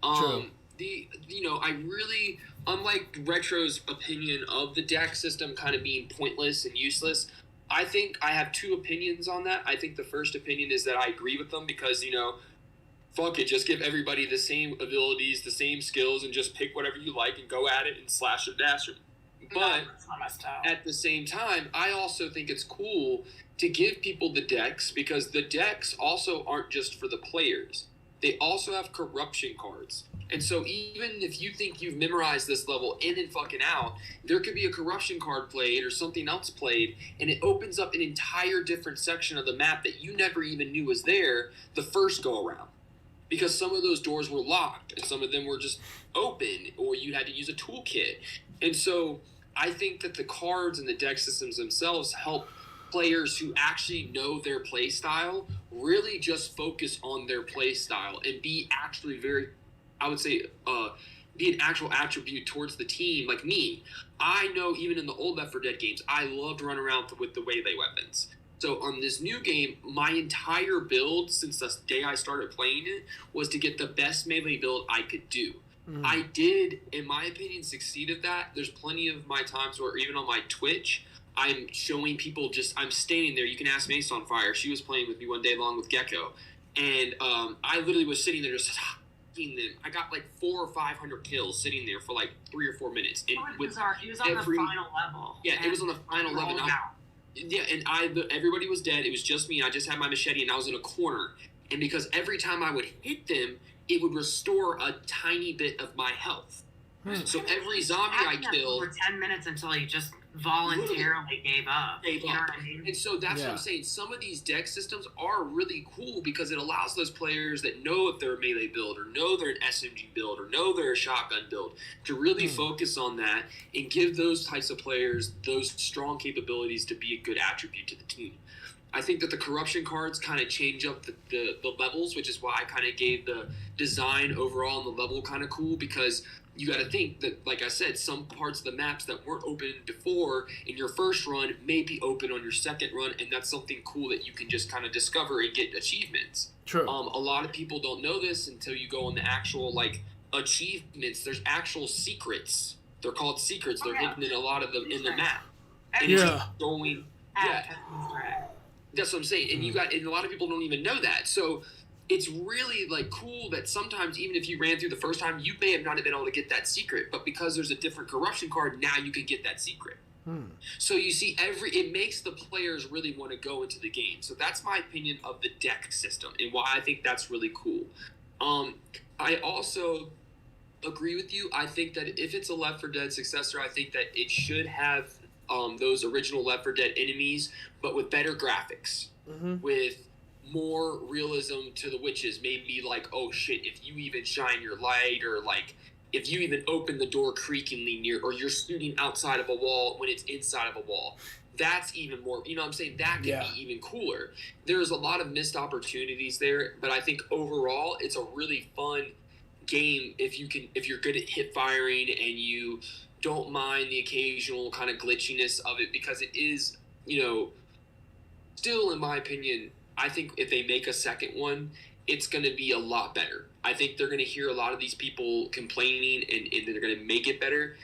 True. I really, unlike Retro's opinion of the deck system kind of being pointless and useless, I think I have two opinions on that. I think the first opinion is that I agree with them because, fuck it, just give everybody the same abilities, the same skills, and just pick whatever you like and go at it and slash or dash it. But at the same time, I also think it's cool to give people the decks because the decks also aren't just for the players. They also have corruption cards. And so even if you think you've memorized this level in and fucking out, there could be a corruption card played or something else played, and it opens up an entire different section of the map that you never even knew was there the first go around. Because some of those doors were locked, and some of them were just open, or you had to use a toolkit. And so I think that the cards and the deck systems themselves help players who actually know their play style really just focus on their play style and be actually very, I would say, be an actual attribute towards the team. Like me, I know even in the old Left 4 Dead games, I loved to run around with the melee weapons. So on this new game, my entire build since the day I started playing it was to get the best melee build I could do. I did, in my opinion, succeed at that. There's plenty of my times where even on my Twitch, I'm showing people I'm standing there. You can ask MaceOnFire. She was playing with me one day along with Gecko. And I literally was sitting there just them. I got like 400 or 500 kills sitting there for like 3 or 4 minutes. And he was on the final level. Yeah, it was on the final level. Yeah, and everybody was dead. It was just me. I just had my machete, and I was in a corner. And because every time I would hit them, it would restore a tiny bit of my health. So every zombie I killed for 10 minutes until he just voluntarily gave up. You know what I mean? And so that's what I'm saying. Some of these deck systems are really cool because it allows those players that know if they're a melee build or know they're an SMG build or know they're a shotgun build to really focus on that and give those types of players those strong capabilities to be a good attribute to the team. I think that the corruption cards kind of change up the levels, which is why I kind of gave the design overall and the level kind of cool because you got to think that, like I said, some parts of the maps that weren't open before in your first run may be open on your second run, and that's something cool that you can just kind of discover and get achievements. True. A lot of people don't know this until you go on the actual, like, achievements. There's actual secrets. They're called secrets. They're hidden in a lot of them in the map. And going, that's what I'm saying. And and a lot of people don't even know that. So it's really like cool that sometimes even if you ran through the first time, you may have not been able to get that secret, but because there's a different corruption card, now you can get that secret. So you see, it makes the players really want to go into the game. So that's my opinion of the deck system and why I think that's really cool. I also agree with you. I think that if it's a Left 4 Dead successor, I think that it should have those original Left 4 Dead enemies, but with better graphics, with more realism to the witches. Maybe like, oh shit, if you even shine your light, or like if you even open the door creakingly near, or you're shooting outside of a wall when it's inside of a wall, that's even more, you know what I'm saying? That can be even cooler. There's a lot of missed opportunities there, but I think overall it's a really fun game if you're good at hip firing and you don't mind the occasional kind of glitchiness of it, because it is, still in my opinion, I think if they make a second one, it's going to be a lot better. I think they're going to hear a lot of these people complaining and they're going to make it better.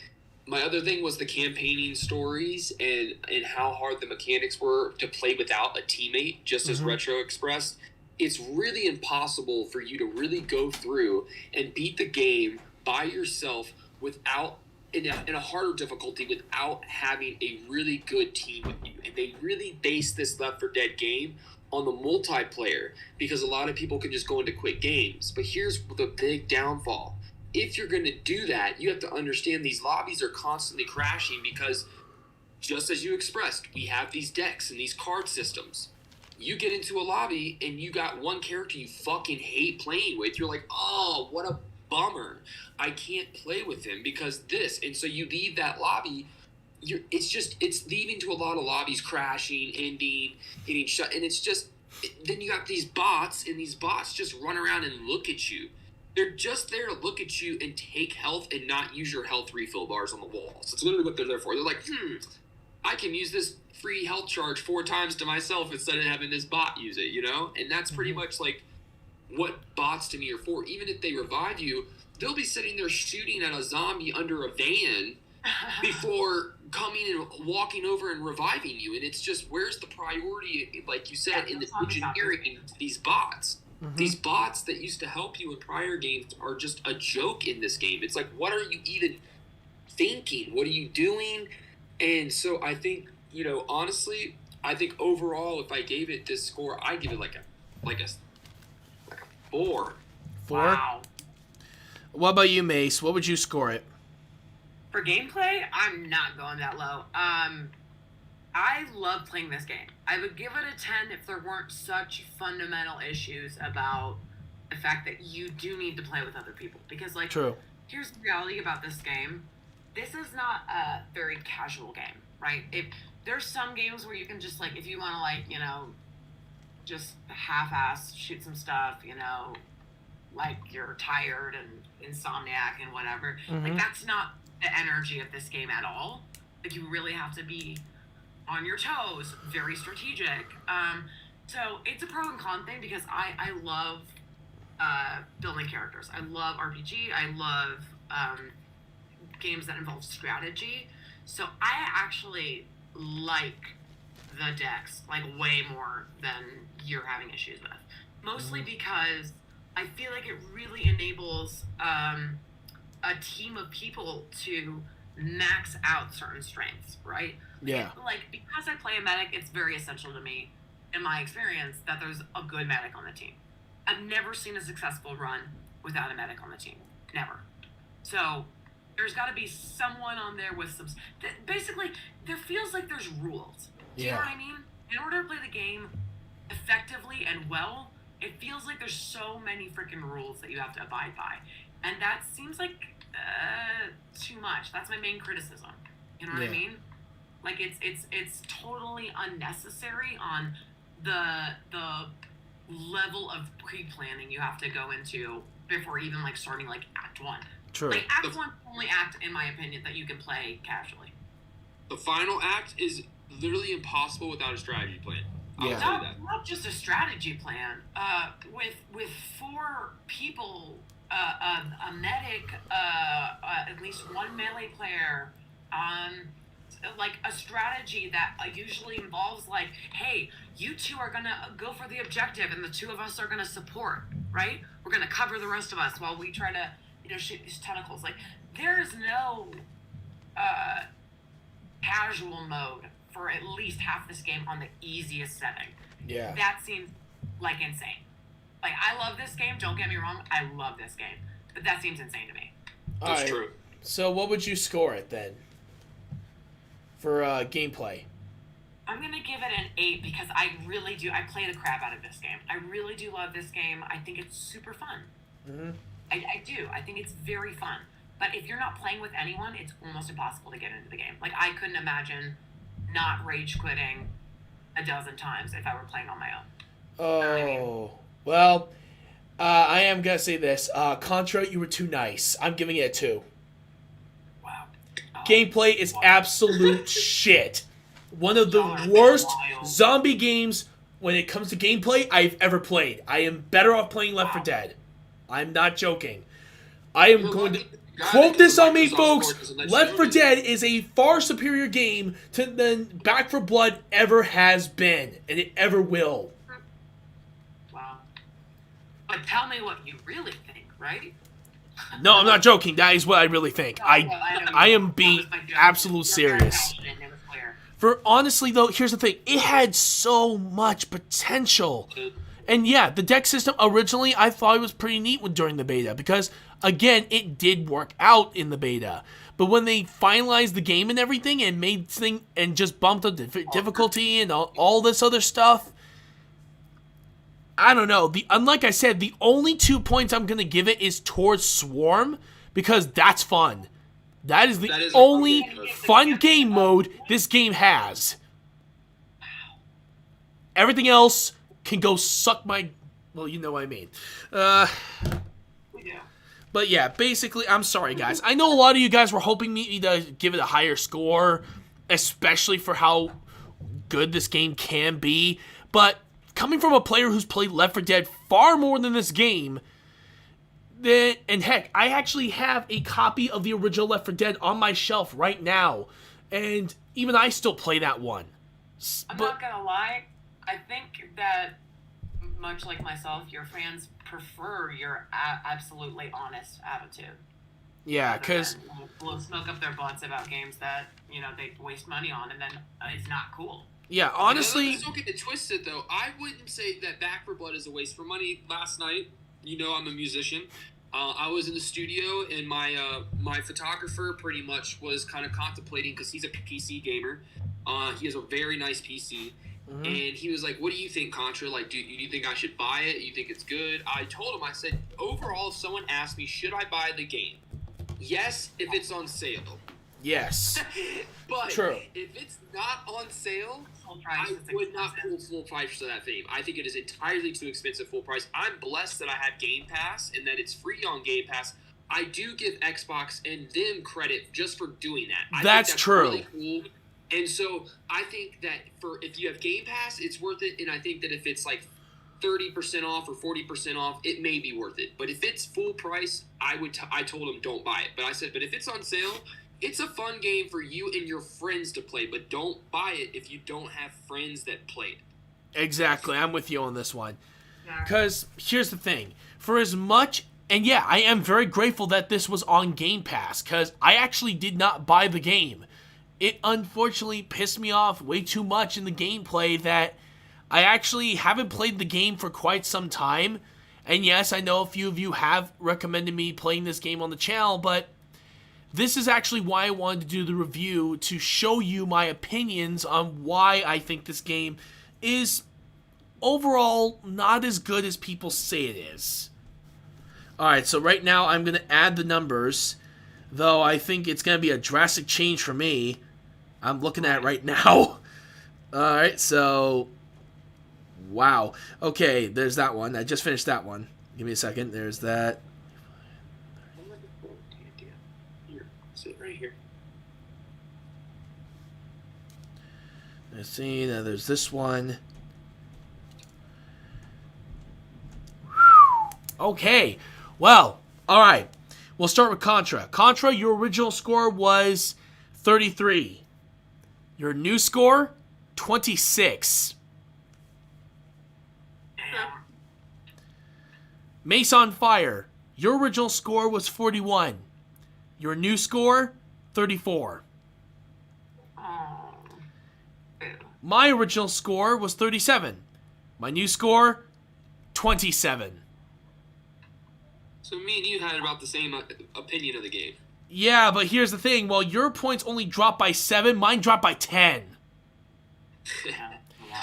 My other thing was the campaigning stories and how hard the mechanics were to play without a teammate, just as Retro expressed. It's really impossible for you to really go through and beat the game by yourself without in a harder difficulty without having a really good team with you. And they really base this Left 4 Dead game on the multiplayer because a lot of people can just go into quick games. But here's the big downfall. If you're going to do that, you have to understand these lobbies are constantly crashing because, just as you expressed, we have these decks and these card systems. You get into a lobby and you got one character you fucking hate playing with. You're like, oh, what a bummer. I can't play with him because this. And so you leave that lobby. It's leading to a lot of lobbies crashing, ending, getting shut. And it's just, then you got these bots, and these bots just run around and look at you. They're just there to look at you and take health and not use your health refill bars on the walls. That's literally what they're there for. They're like, I can use this free health charge 4 times to myself instead of having this bot use it, And that's pretty much like what bots to me are for. Even if they revive you, they'll be sitting there shooting at a zombie under a van before coming and walking over and reviving you. And it's just, where's the priority, like you said, in the engineering to these bots? These bots that used to help you in prior games are just a joke in this game. It's like, what are you even thinking? What are you doing? And so I think, honestly, I think overall, if I gave it this score, I'd give it like a 4. 4? Wow. What about you, Mace? What would you score it? For gameplay, I'm not going that low. I love playing this game. I would give it a 10 if there weren't such fundamental issues about the fact that you do need to play with other people. Because, True. Here's the reality about this game. This is not a very casual game, right? If there's some games where you can just, if you want to, just half-ass shoot some stuff, like you're tired and insomniac and whatever. Mhm. Like that's not the energy of this game at all. Like you really have to be on your toes, very strategic. So it's a pro and con thing because I love building characters. I love RPG. I love games that involve strategy. So I actually like the decks like way more than you're having issues with. Mostly because I feel like it really enables a team of people to max out certain strengths, right? Yeah. Like, because I play a medic, it's very essential to me, in my experience, that there's a good medic on the team. I've never seen a successful run without a medic on the team. Never. So, there's got to be someone on there with some... Basically, there feels like there's rules. Do you know what I mean? In order to play the game effectively and well, it feels like there's so many freaking rules that you have to abide by. And that seems like too much. That's my main criticism. You know what I mean? Like it's totally unnecessary on the level of pre-planning you have to go into before even like starting like Act 1. True. Like Act 1's the only act, in my opinion, that you can play casually. The final act is literally impossible without a strategy plan. Yeah. Not just a strategy plan. With 4 people, a medic, at least one melee player, like a strategy that usually involves like, hey, you 2 are gonna go for the objective, and the 2 of us are gonna support, right? We're gonna cover the rest of us while we try to, shoot these tentacles. Like, there is no casual mode for at least half this game on the easiest setting. Yeah. That seems like insane. Like, I love this game, don't get me wrong, I love this game. But that seems insane to me. That's true. So what would you score it then? For gameplay? I'm going to give it an 8 because I really do. I play the crap out of this game. I really do love this game. I think it's super fun. Mm-hmm. I do. I think it's very fun. But if you're not playing with anyone, it's almost impossible to get into the game. Like, I couldn't imagine not rage quitting a dozen times if I were playing on my own. Oh, well, I am going to say this. Contra, you were too nice. I'm giving it a 2. Wow. Gameplay is absolute shit. One of the worst zombie games when it comes to gameplay I've ever played. I am better off playing Left 4 Dead. I'm not joking. I am going to quote this on me, folks. Left 4 Dead is a far superior game than Back 4 Blood ever has been, and it ever will. Wow. But tell me what you really think, right? No, I'm not joking. That is what I really think. I am being absolute serious. For honestly, though, here's the thing. It had so much potential. And yeah, the deck system originally, I thought it was pretty neat during the beta. Because, again, it did work out in the beta. But when they finalized the game and everything and made thing and just bumped up the difficulty and all this other stuff, I don't know. Unlike I said, the only 2 points I'm going to give it is towards Swarm. Because that's fun. That is the only fun game mode this game has. Everything else can go suck my... Well, you know what I mean. But yeah, basically, I'm sorry, guys. I know a lot of you guys were hoping me to give it a higher score, especially for how good this game can be. But coming from a player who's played Left 4 Dead far more than this game... And heck, I actually have a copy of the original Left 4 Dead on my shelf right now. And even I still play that one. I'm not gonna lie, I think that, much like myself, your fans prefer your absolutely honest attitude. Yeah, because... We'll smoke up their butts about games that, they waste money on, and then it's not cool. Yeah, honestly... Let's don't get it twisted, though. I wouldn't say that Back 4 Blood is a waste for money. Last night, I'm a musician. I was in the studio, and my photographer pretty much was kind of contemplating, because he's a PC gamer. He has a very nice PC. Mm-hmm. And he was like, what do you think, Contra? Like, do you think I should buy it? You think it's good? I told him, I said, overall, if someone asked me, should I buy the game? Yes, if it's on sale. Yes. But True. if it's not on sale, Full price I is would not pull expensive. full price for that game. I think it is entirely too expensive full price. I'm blessed that I have Game Pass and that it's free on Game Pass. I do give Xbox and them credit just for doing that. That's think true. Really cool. And so I think that if you have Game Pass, it's worth it. And I think that if it's like 30% off or 40% off, it may be worth it. But if it's full price, I told them don't buy it. But I said, but if it's on sale, it's a fun game for you and your friends to play. But don't buy it if you don't have friends that play it. Exactly. I'm with you on this one. Yeah. Because here's the thing. For as much... And yeah, I am very grateful that this was on Game Pass. Because I actually did not buy the game. It unfortunately pissed me off way too much in the gameplay that... I actually haven't played the game for quite some time, and yes, I know a few of you have recommended me playing this game on the channel, but this is actually why I wanted to do the review, to show you my opinions on why I think this game is overall not as good as people say it is. Alright, so right now I'm going to add the numbers, though I think it's going to be a drastic change for me. I'm looking at it right now. Alright, so... Wow. Okay, there's that one. I just finished that one. Give me a second. There's that. Here, sit right here. Let's see. Now there's this one. Okay. Well, alright. We'll start with Contra. Contra, your original score was 33. Your new score, 26. MaceOnFire, your original score was 41. Your new score, 34. Oh. Ew. My original score was 37. My new score, 27. So me and you had about the same opinion of the game. Yeah, but here's the thing. Well, your points only dropped by 7. Mine dropped by 10.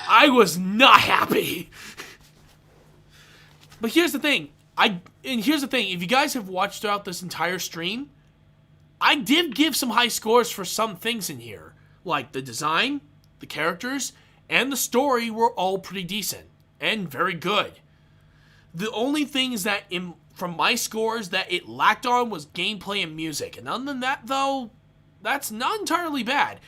I was not happy. But here's the thing. If you guys have watched throughout this entire stream, I did give some high scores for some things in here. Like the design, the characters, and the story were all pretty decent. And very good. The only things that, from my scores, that it lacked on was gameplay and music. And other than that, though, that's not entirely bad.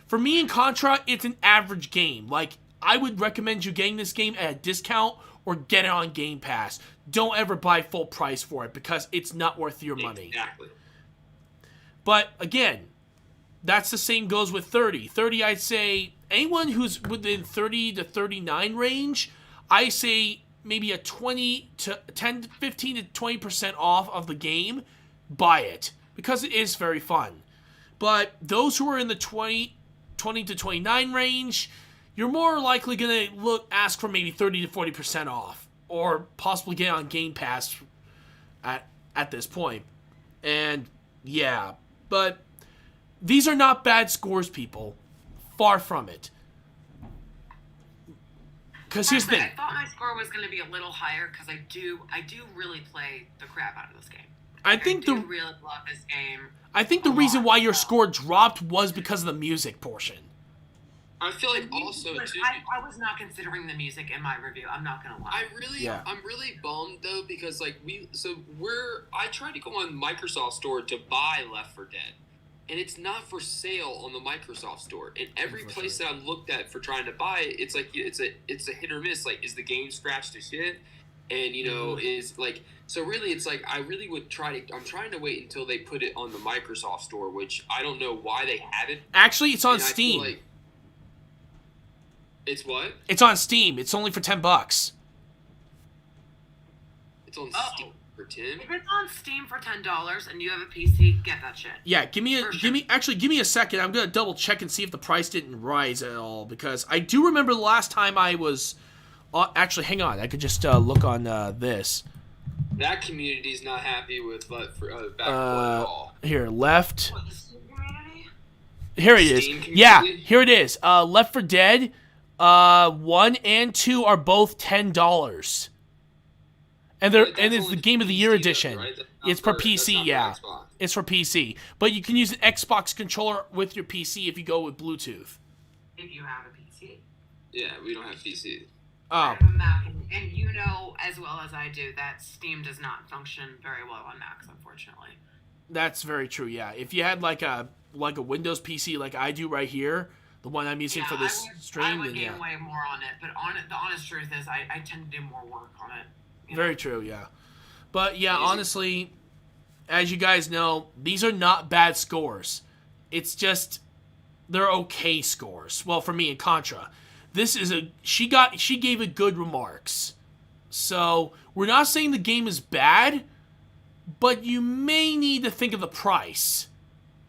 For me in Contra, it's an average game. Like, I would recommend you getting this game at a discount or get it on Game Pass. Don't ever buy full price for it because it's not worth your money. Exactly. But again, that's the same goes with 30. 30, I'd say anyone who's within 30 to 39 range, I say maybe a 20 to 10, 15 to 20% off of the game, buy it because it is very fun. But those who are in the 20 to 29 range, you're more likely going to ask for maybe 30 to 40% off, or possibly get on Game Pass at this point. And yeah, but these are not bad scores, people. Far from it. Because here's the thing. I thought my score was going to be a little higher because I do really play the crap out of this game. I do really love this game. I think the reason why your score dropped was because of the music portion. I feel like also too. I was not considering the music in my review. I'm not gonna lie. I'm really bummed though because like I tried to go on Microsoft Store to buy Left 4 Dead, and it's not for sale on the Microsoft Store. And every place that I'm looked at for trying to buy it, it's like it's a hit or miss. Like, is the game scratched to shit? And is like, so really it's like I really would I'm trying to wait until they put it on the Microsoft Store, which I don't know why they haven't. Actually, it's on Steam. It's what? It's on Steam. It's only for $10. It's on Steam for $10. If it's on Steam for $10 and you have a PC, get that shit. Yeah, give me a second. I'm gonna double check and see if the price didn't rise at all, because I do remember the last time I was. Actually, hang on. I could just look on this. That community's not happy with Back 4 Blood at all. Here, Left. What, the Steam community? Here it is. Yeah, here it is. Left 4 Dead. 1 and 2 are both $10, and it's the Game of the Year edition. Right? It's per PC, yeah. It's for PC. But you can use an Xbox controller with your PC if you go with Bluetooth. If you have a PC. Yeah, we don't have PC. I have a Mac, and you know as well as I do that Steam does not function very well on Macs, unfortunately. That's very true, yeah. If you had like a Windows PC like I do right here, the one I'm using for this stream, I would then gain way more on it, but the honest truth is I tend to do more work on it. Very true, yeah. But yeah, honestly, as you guys know, these are not bad scores. It's just they're okay scores. Well, for me in Contra. This is she gave it good remarks. So, we're not saying the game is bad, but you may need to think of the price.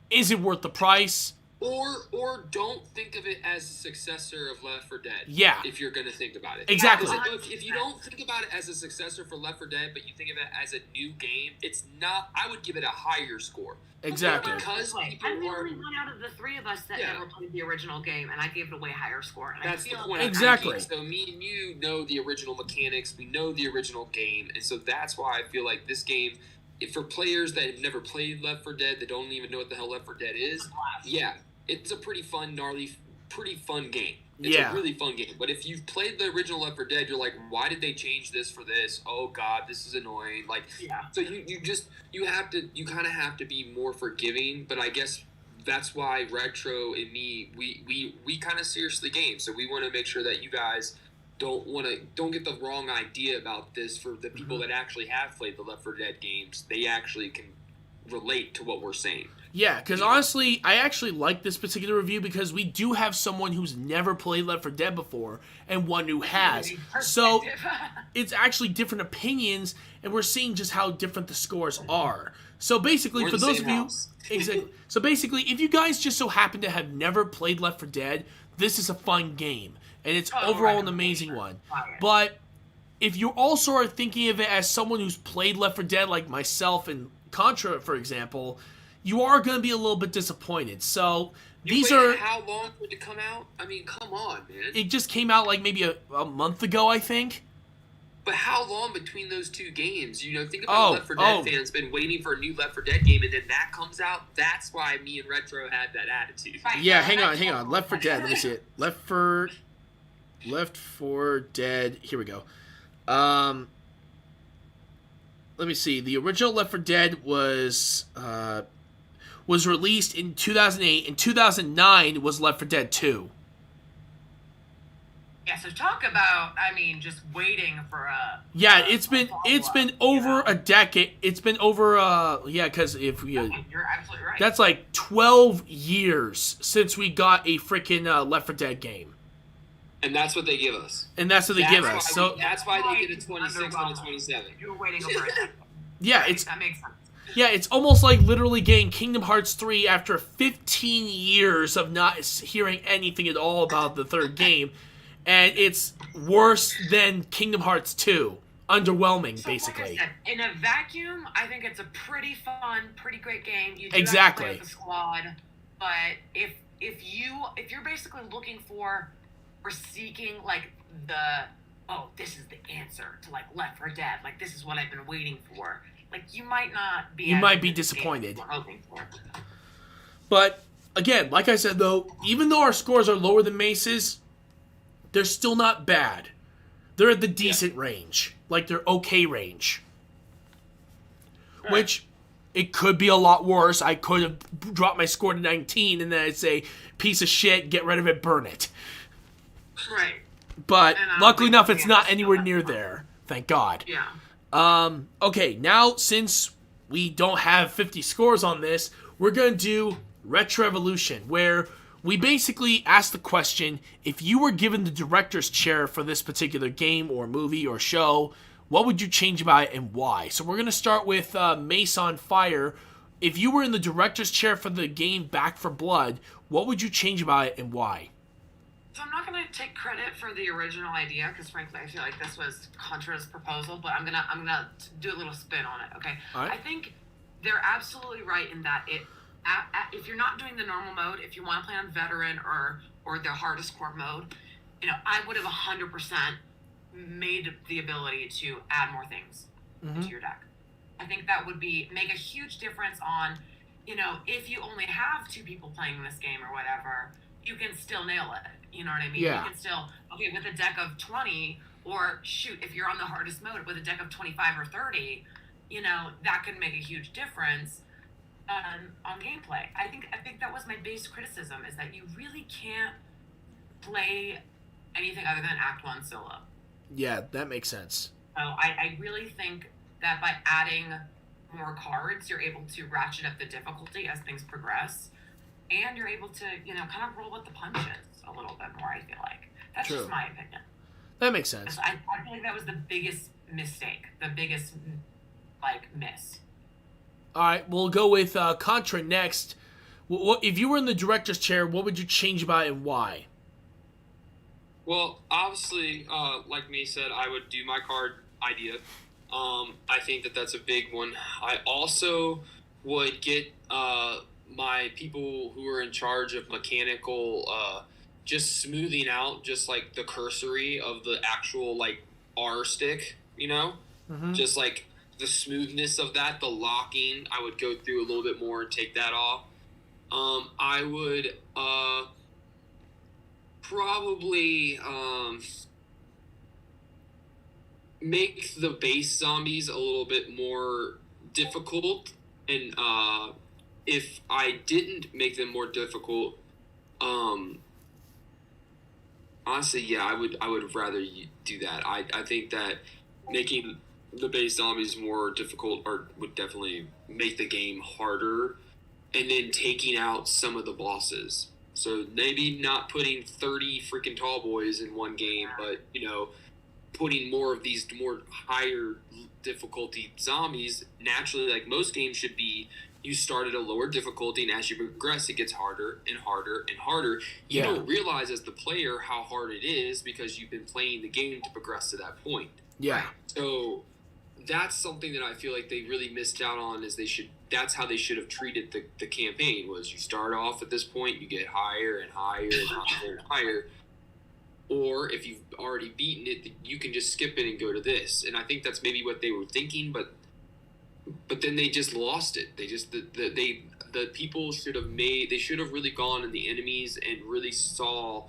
Is it worth the price? Or don't think of it as a successor of Left 4 Dead. Yeah. If you're going to think about it. Exactly. If you don't think about it as a successor for Left 4 Dead, but you think of it as a new game, it's not. I would give it a higher score. Exactly. Because people I'm the are. only one out of the three of us that never played the original game, and I gave it a way higher score. And That's I the feel point. Exactly. So me and you know the original mechanics. We know the original game, and so that's why I feel like this game. For players that have never played Left 4 Dead, that don't even know what the hell Left 4 Dead is, yeah, it's a pretty fun, gnarly, pretty fun game. It's a really fun game. But if you've played the original Left 4 Dead, you're like, why did they change this for this? Oh God, this is annoying. Like, so you kind of have to be more forgiving. But I guess that's why Retro and me, we kind of seriously game. So we want to make sure that you guys don't get the wrong idea about this. For the people that actually have played the Left 4 Dead games, they actually can relate to what we're saying. Yeah, because honestly, I actually like this particular review because we do have someone who's never played Left 4 Dead before and one who has. So it's actually different opinions, and we're seeing just how different the scores are. So basically, We're for the those same of you, house. exactly. So basically, if you guys just so happen to have never played Left 4 Dead, this is a fun game, and it's overall an amazing one. But if you also are thinking of it as someone who's played Left 4 Dead, like myself and Contra, for example, you are going to be a little bit disappointed. So these are. How long would it come out? I mean, come on, man. It just came out like maybe a month ago, I think. But how long between those two games? You know, think about Left 4 Dead fans been waiting for a new Left 4 Dead game, and then that comes out. That's why me and Retro had that attitude. Yeah, hang on. Left 4 Dead. Let me see it. Left 4 Dead. Here we go. Let me see. The original Left 4 Dead was released in 2008. In 2009 was Left 4 Dead 2. Yeah, so talk about, just waiting for a... Yeah, it's been over a decade. It's been over, because if we... You're absolutely right. That's like 12 years since we got a freaking Left 4 Dead game. And that's what they give us. That's why that's why they get a 26 and a 27. You were waiting over a decade. Yeah, that makes sense. Yeah, it's almost like literally getting Kingdom Hearts 3 after 15 years of not hearing anything at all about the third game. And it's worse than Kingdom Hearts 2. Underwhelming, basically. Like I said, in a vacuum, I think it's a pretty fun, pretty great game. You do exactly. have to play with the squad, but if you're basically looking for or seeking like this is the answer to like Left 4 Dead, like this is what I've been waiting for. Like you might not be. You might be disappointed. Hoping for. But again, like I said though, even though our scores are lower than Mace's, they're still not bad. They're at the decent range. Like, they're okay range. Right. Which, it could be a lot worse. I could have dropped my score to 19, and then I'd say, piece of shit, get rid of it, burn it. Right. But, luckily enough, it's not anywhere near there. Thank God. Yeah. Okay, now, since we don't have 50 scores on this, we're going to do Retro Evolution, where... we basically asked the question, if you were given the director's chair for this particular game or movie or show, what would you change about it and why? So we're going to start with MaceOnFire. If you were in the director's chair for the game Back 4 Blood, what would you change about it and why? So I'm not going to take credit for the original idea because frankly I feel like this was Contra's proposal, but I'm gonna do a little spin on it, okay? All right. I think they're absolutely right in that if you're not doing the normal mode, if you want to play on veteran or the hardest core mode, I would have 100% made the ability to add more things into your deck. I think that would make a huge difference on, if you only have 2 people playing this game or whatever, you can still nail it. You know what I mean? Yeah. You can still, okay, with a deck of 20, or shoot, if you're on the hardest mode with a deck of 25 or 30, that can make a huge difference on gameplay. I think that was my base criticism, is that you really can't play anything other than Act 1 solo. Yeah, that makes sense. So I really think that by adding more cards, you're able to ratchet up the difficulty as things progress, and you're able to, kind of roll with the punches a little bit more, I feel like. That's True. just my opinion. That makes sense. I feel like that was the biggest mistake, the biggest, miss. All right, we'll go with Contra next. What if you were in the director's chair, what would you change about it and why? Well, obviously, like me said, I would do my card idea. I think that that's a big one. I also would get my people who are in charge of mechanical, just smoothing out just like the cursory of the actual R stick, Mm-hmm. just like the smoothness of that, the locking. I would go through a little bit more and take that off. I would probably make the base zombies a little bit more difficult, and if I didn't make them more difficult, honestly, yeah, I would rather do that. I think that making the base zombies more difficult would definitely make the game harder, and then taking out some of the bosses. So maybe not putting 30 freaking tall boys in one game, but putting more of these more higher difficulty zombies. Naturally, like most games should be, you start at a lower difficulty, and as you progress, it gets harder and harder and harder. You don't realize as the player how hard it is because you've been playing the game to progress to that point. Yeah. So that's something that I feel like they really missed out on. That's how they should have treated the campaign. Was you start off at this point, you get higher and higher and higher and higher. Or if you've already beaten it, you can just skip it and go to this. And I think that's maybe what they were thinking, but then they just lost it. They just the people should have really gone in the enemies and really saw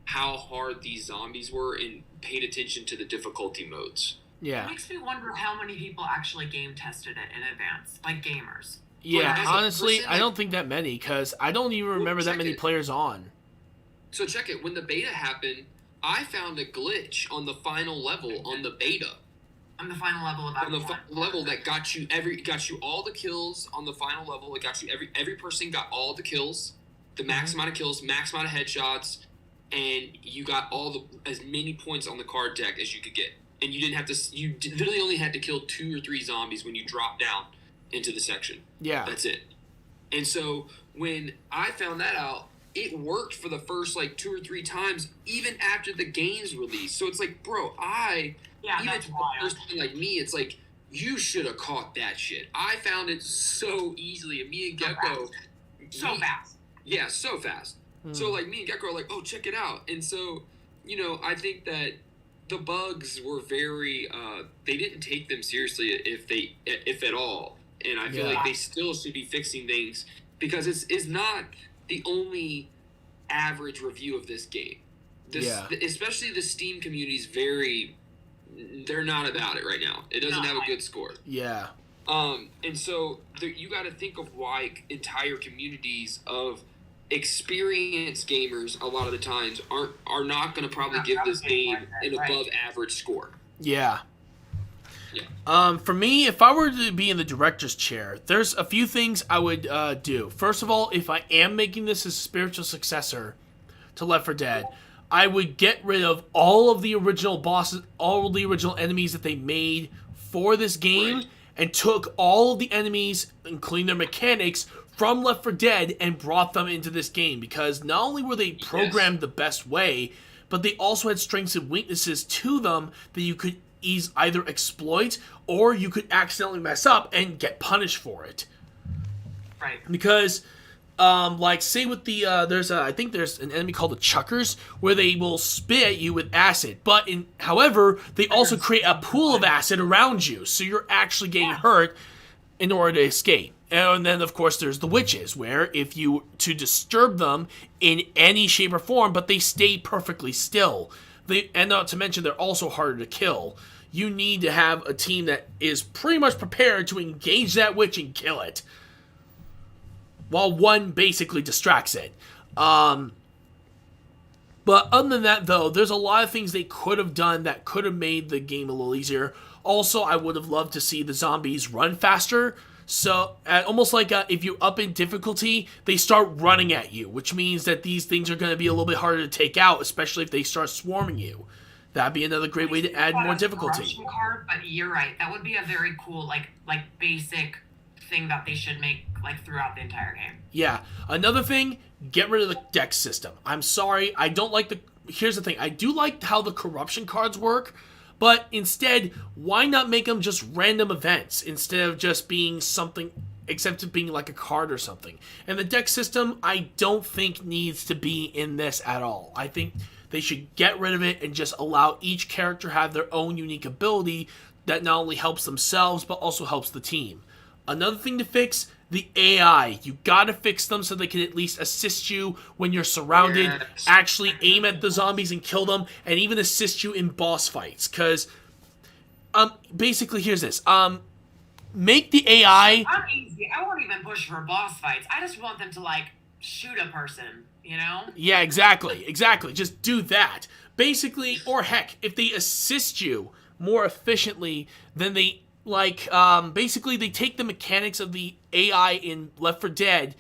how hard these zombies were and paid attention to the difficulty modes. Yeah. It makes me wonder how many people actually game tested it in advance, like gamers. Yeah, Well, honestly, person, I don't think that many, because I don't even remember that many players on. So check it. When the beta happened, I found a glitch on the final level on the beta. On the final level of On the final level that got you all the kills on the final level. It got you every person got all the kills, the max amount of kills, max amount of headshots, and you got as many points on the card deck as you could get. And you didn't have to. You literally only had to kill 2 or 3 zombies when you dropped down into the section. Yeah, that's it. And so when I found that out, it worked for the first 2 or 3 times, even after the game's release. So it's like, bro, even that's for the wild. person like me, it's like you should have caught that shit. I found it so easily. And me and Gecko, so fast. Yeah, so fast. So me and Gecko are like, oh, check it out. And so, I think that the bugs were very they didn't take them seriously if at all. And I feel like they still should be fixing things, because it's not the only average review of this game. Especially the Steam community is they're not about it right now. It doesn't have a good score. Yeah. And so you got to think of why entire communities of experienced gamers a lot of the times are not going to probably give this game an above average score. Yeah. For me, if I were to be in the director's chair, there's a few things I would do. First of all, if I am making this a spiritual successor to Left 4 Dead, I would get rid of all of the original bosses, all of the original enemies that they made for this game, and took all of the enemies, including their mechanics, from Left 4 Dead and brought them into this game, because not only were they programmed the best way, but they also had strengths and weaknesses to them that you could either exploit or you could accidentally mess up and get punished for it. Right. Because, say with the, I think there's an enemy called the Chuckers, where they will spit at you with acid. However, they also create a pool of acid around you, so you're actually getting hurt. in order to escape. And then, of course, there's the witches, where if you to disturb them in any shape or form, but they stay perfectly still. And not to mention, they're also harder to kill. You need to have a team that is pretty much prepared to engage that witch and kill it, while one basically distracts it. But other than that, though, there's a lot of things they could have done that could have made the game a little easier. Also, I would have loved to see the zombies run faster. So, almost like if you up in difficulty, they start running at you, which means that these things are going to be a little bit harder to take out, especially if they start swarming you. That'd be another great way to add more difficulty. Card, but you're right. That would be a very cool, like basic thing that they should make throughout the entire game. Yeah. Another thing, get rid of the dex system. I'm sorry, I don't like the... Here's the thing, I do like how the corruption cards work, but instead, why not make them just random events instead of just being something, except it being like a card or something. And the dex system, I don't think needs to be in this at all. I think they should get rid of it and just allow each character have their own unique ability that not only helps themselves, but also helps the team. Another thing to fix, the AI. You gotta fix them so they can at least assist you when you're surrounded, actually aim at the zombies and kill them, and even assist you in boss fights. Because, basically, here's this. Make the AI... I'm easy. I won't even push for boss fights. I just want them to, shoot a person, you know? Yeah, exactly. Just do that. Basically, or heck, if they assist you more efficiently than they... basically they take the mechanics of the AI in Left 4 Dead,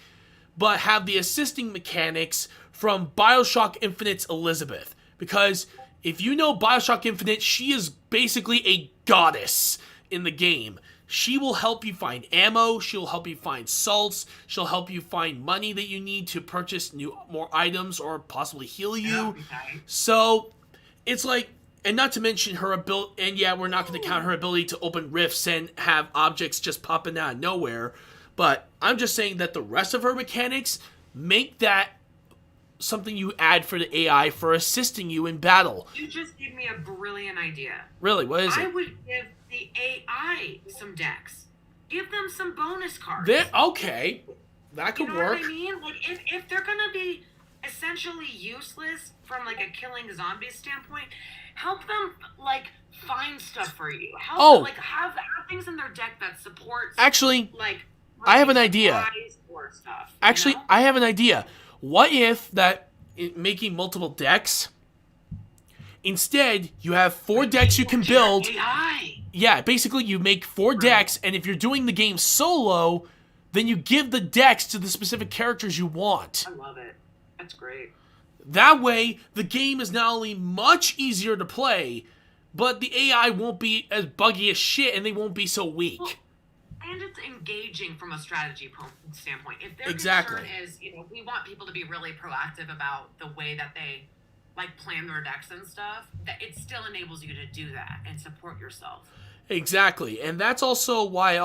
but have the assisting mechanics from BioShock Infinite's Elizabeth. Because if you know BioShock Infinite, she is basically a goddess in the game. She will help you find ammo, she'll help you find salts, she'll help you find money that you need to purchase more items or possibly heal you. So, it's like... And not to mention her ability, and yeah, we're not going to count her ability to open rifts and have objects just popping out of nowhere, but I'm just saying that the rest of her mechanics make that something you add for the AI for assisting you in battle. You just gave me a brilliant idea. Really? What is it? I would give the AI some decks. Give them some bonus cards. Okay. That could work. What I mean? If they're going to be essentially useless from a killing zombies standpoint, help them find stuff for you. Help them, have things in their deck that supports. Actually, I have an idea. Stuff, Actually, I have an idea. What if making multiple decks? Instead, you have 4 decks you can build. AI. Yeah, basically you make 4 decks, and if you're doing the game solo, then you give the decks to the specific characters you want. I love it. That's great. That way, the game is not only much easier to play, but the AI won't be as buggy as shit, and they won't be so weak. Well, and it's engaging from a strategy standpoint. If their concern is, we want people to be really proactive about the way that they, plan their decks and stuff, that it still enables you to do that and support yourself. Exactly, and that's also why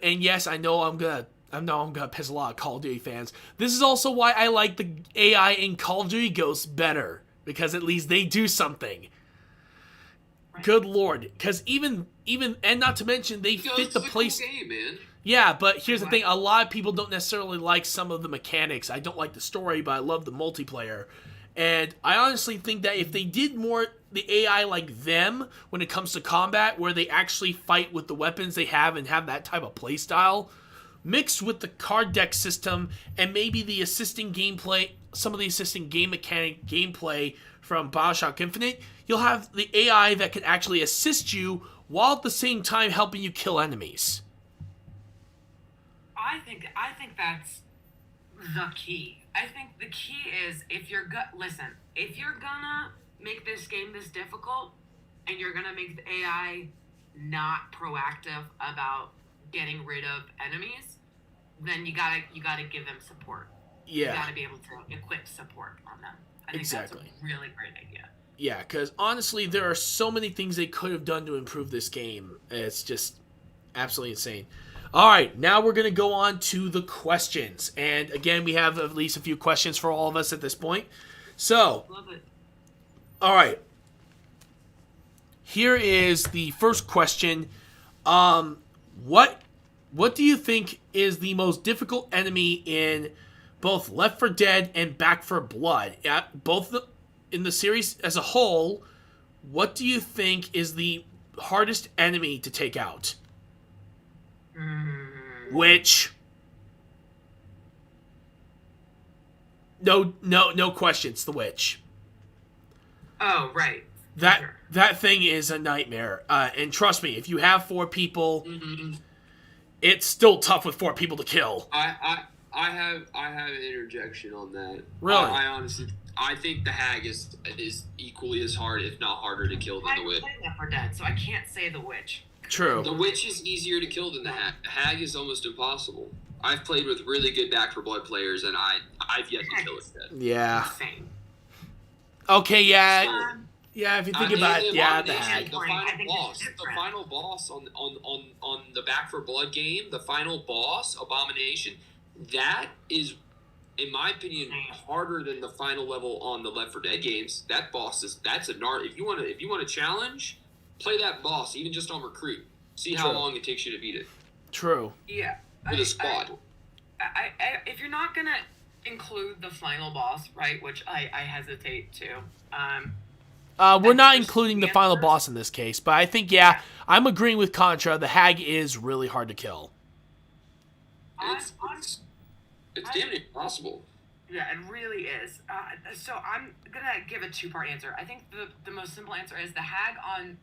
and yes, I know I'm gonna piss a lot of Call of Duty fans. This is also why I like the AI in Call of Duty Ghosts better, because at least they do something. Right. Good lord, because even and not to mention they fit the place. Cool game, man. Yeah, but here's the thing: a lot of people don't necessarily like some of the mechanics. I don't like the story, but I love the multiplayer. And I honestly think that if they did more the AI like them when it comes to combat, where they actually fight with the weapons they have and have that type of play style, mixed with the card deck system and maybe the assisting gameplay, some of the assisting game mechanic gameplay from BioShock Infinite, you'll have the AI that can actually assist you while at the same time helping you kill enemies. I think that's the key. I think the key is if you're gonna make this game this difficult and you're gonna make the AI not proactive about getting rid of enemies, then you gotta give them support. Yeah. You gotta be able to equip support on them. I think that's a really great idea. Yeah, because honestly, there are so many things they could have done to improve this game. It's just absolutely insane. All right, now we're going to go on to the questions. And again, we have at least a few questions for all of us at this point. So, love it. All right. Here is the first question. What what do you think is the most difficult enemy in both Left 4 Dead and Back 4 Blood? In the series as a whole, what do you think is the hardest enemy to take out? Which... No question. It's the witch. Oh, right. That thing is a nightmare. And trust me, if you have 4 people, it's still tough with 4 people to kill. I have an interjection on that. Really? I honestly, I think the hag is equally as hard, if not harder, to kill than the witch. I played Left 4 Dead, so I can't say the witch. True. The witch is easier to kill than the hag. The hag is almost impossible. I've played with really good Back 4 Blood players, and I've yet to kill it yet. Yeah. Insane. Okay, yeah. Yeah, if you think about it, yeah, the hag. The final boss on the Back 4 Blood game, the final boss, Abomination, that is, in my opinion, harder than the final level on the Left 4 Dead games. That boss that's a gnarly. If you want to challenge, play that boss, even just on recruit. See how long it takes you to beat it. True. Yeah. With a squad. If you're not gonna include the final boss, right, which I hesitate to. We're not including the final boss in this case, but I think, I'm agreeing with Contra. The hag is really hard to kill. It's damn near impossible. Yeah, it really is. So I'm gonna give a 2-part answer. I think the most simple answer is the hag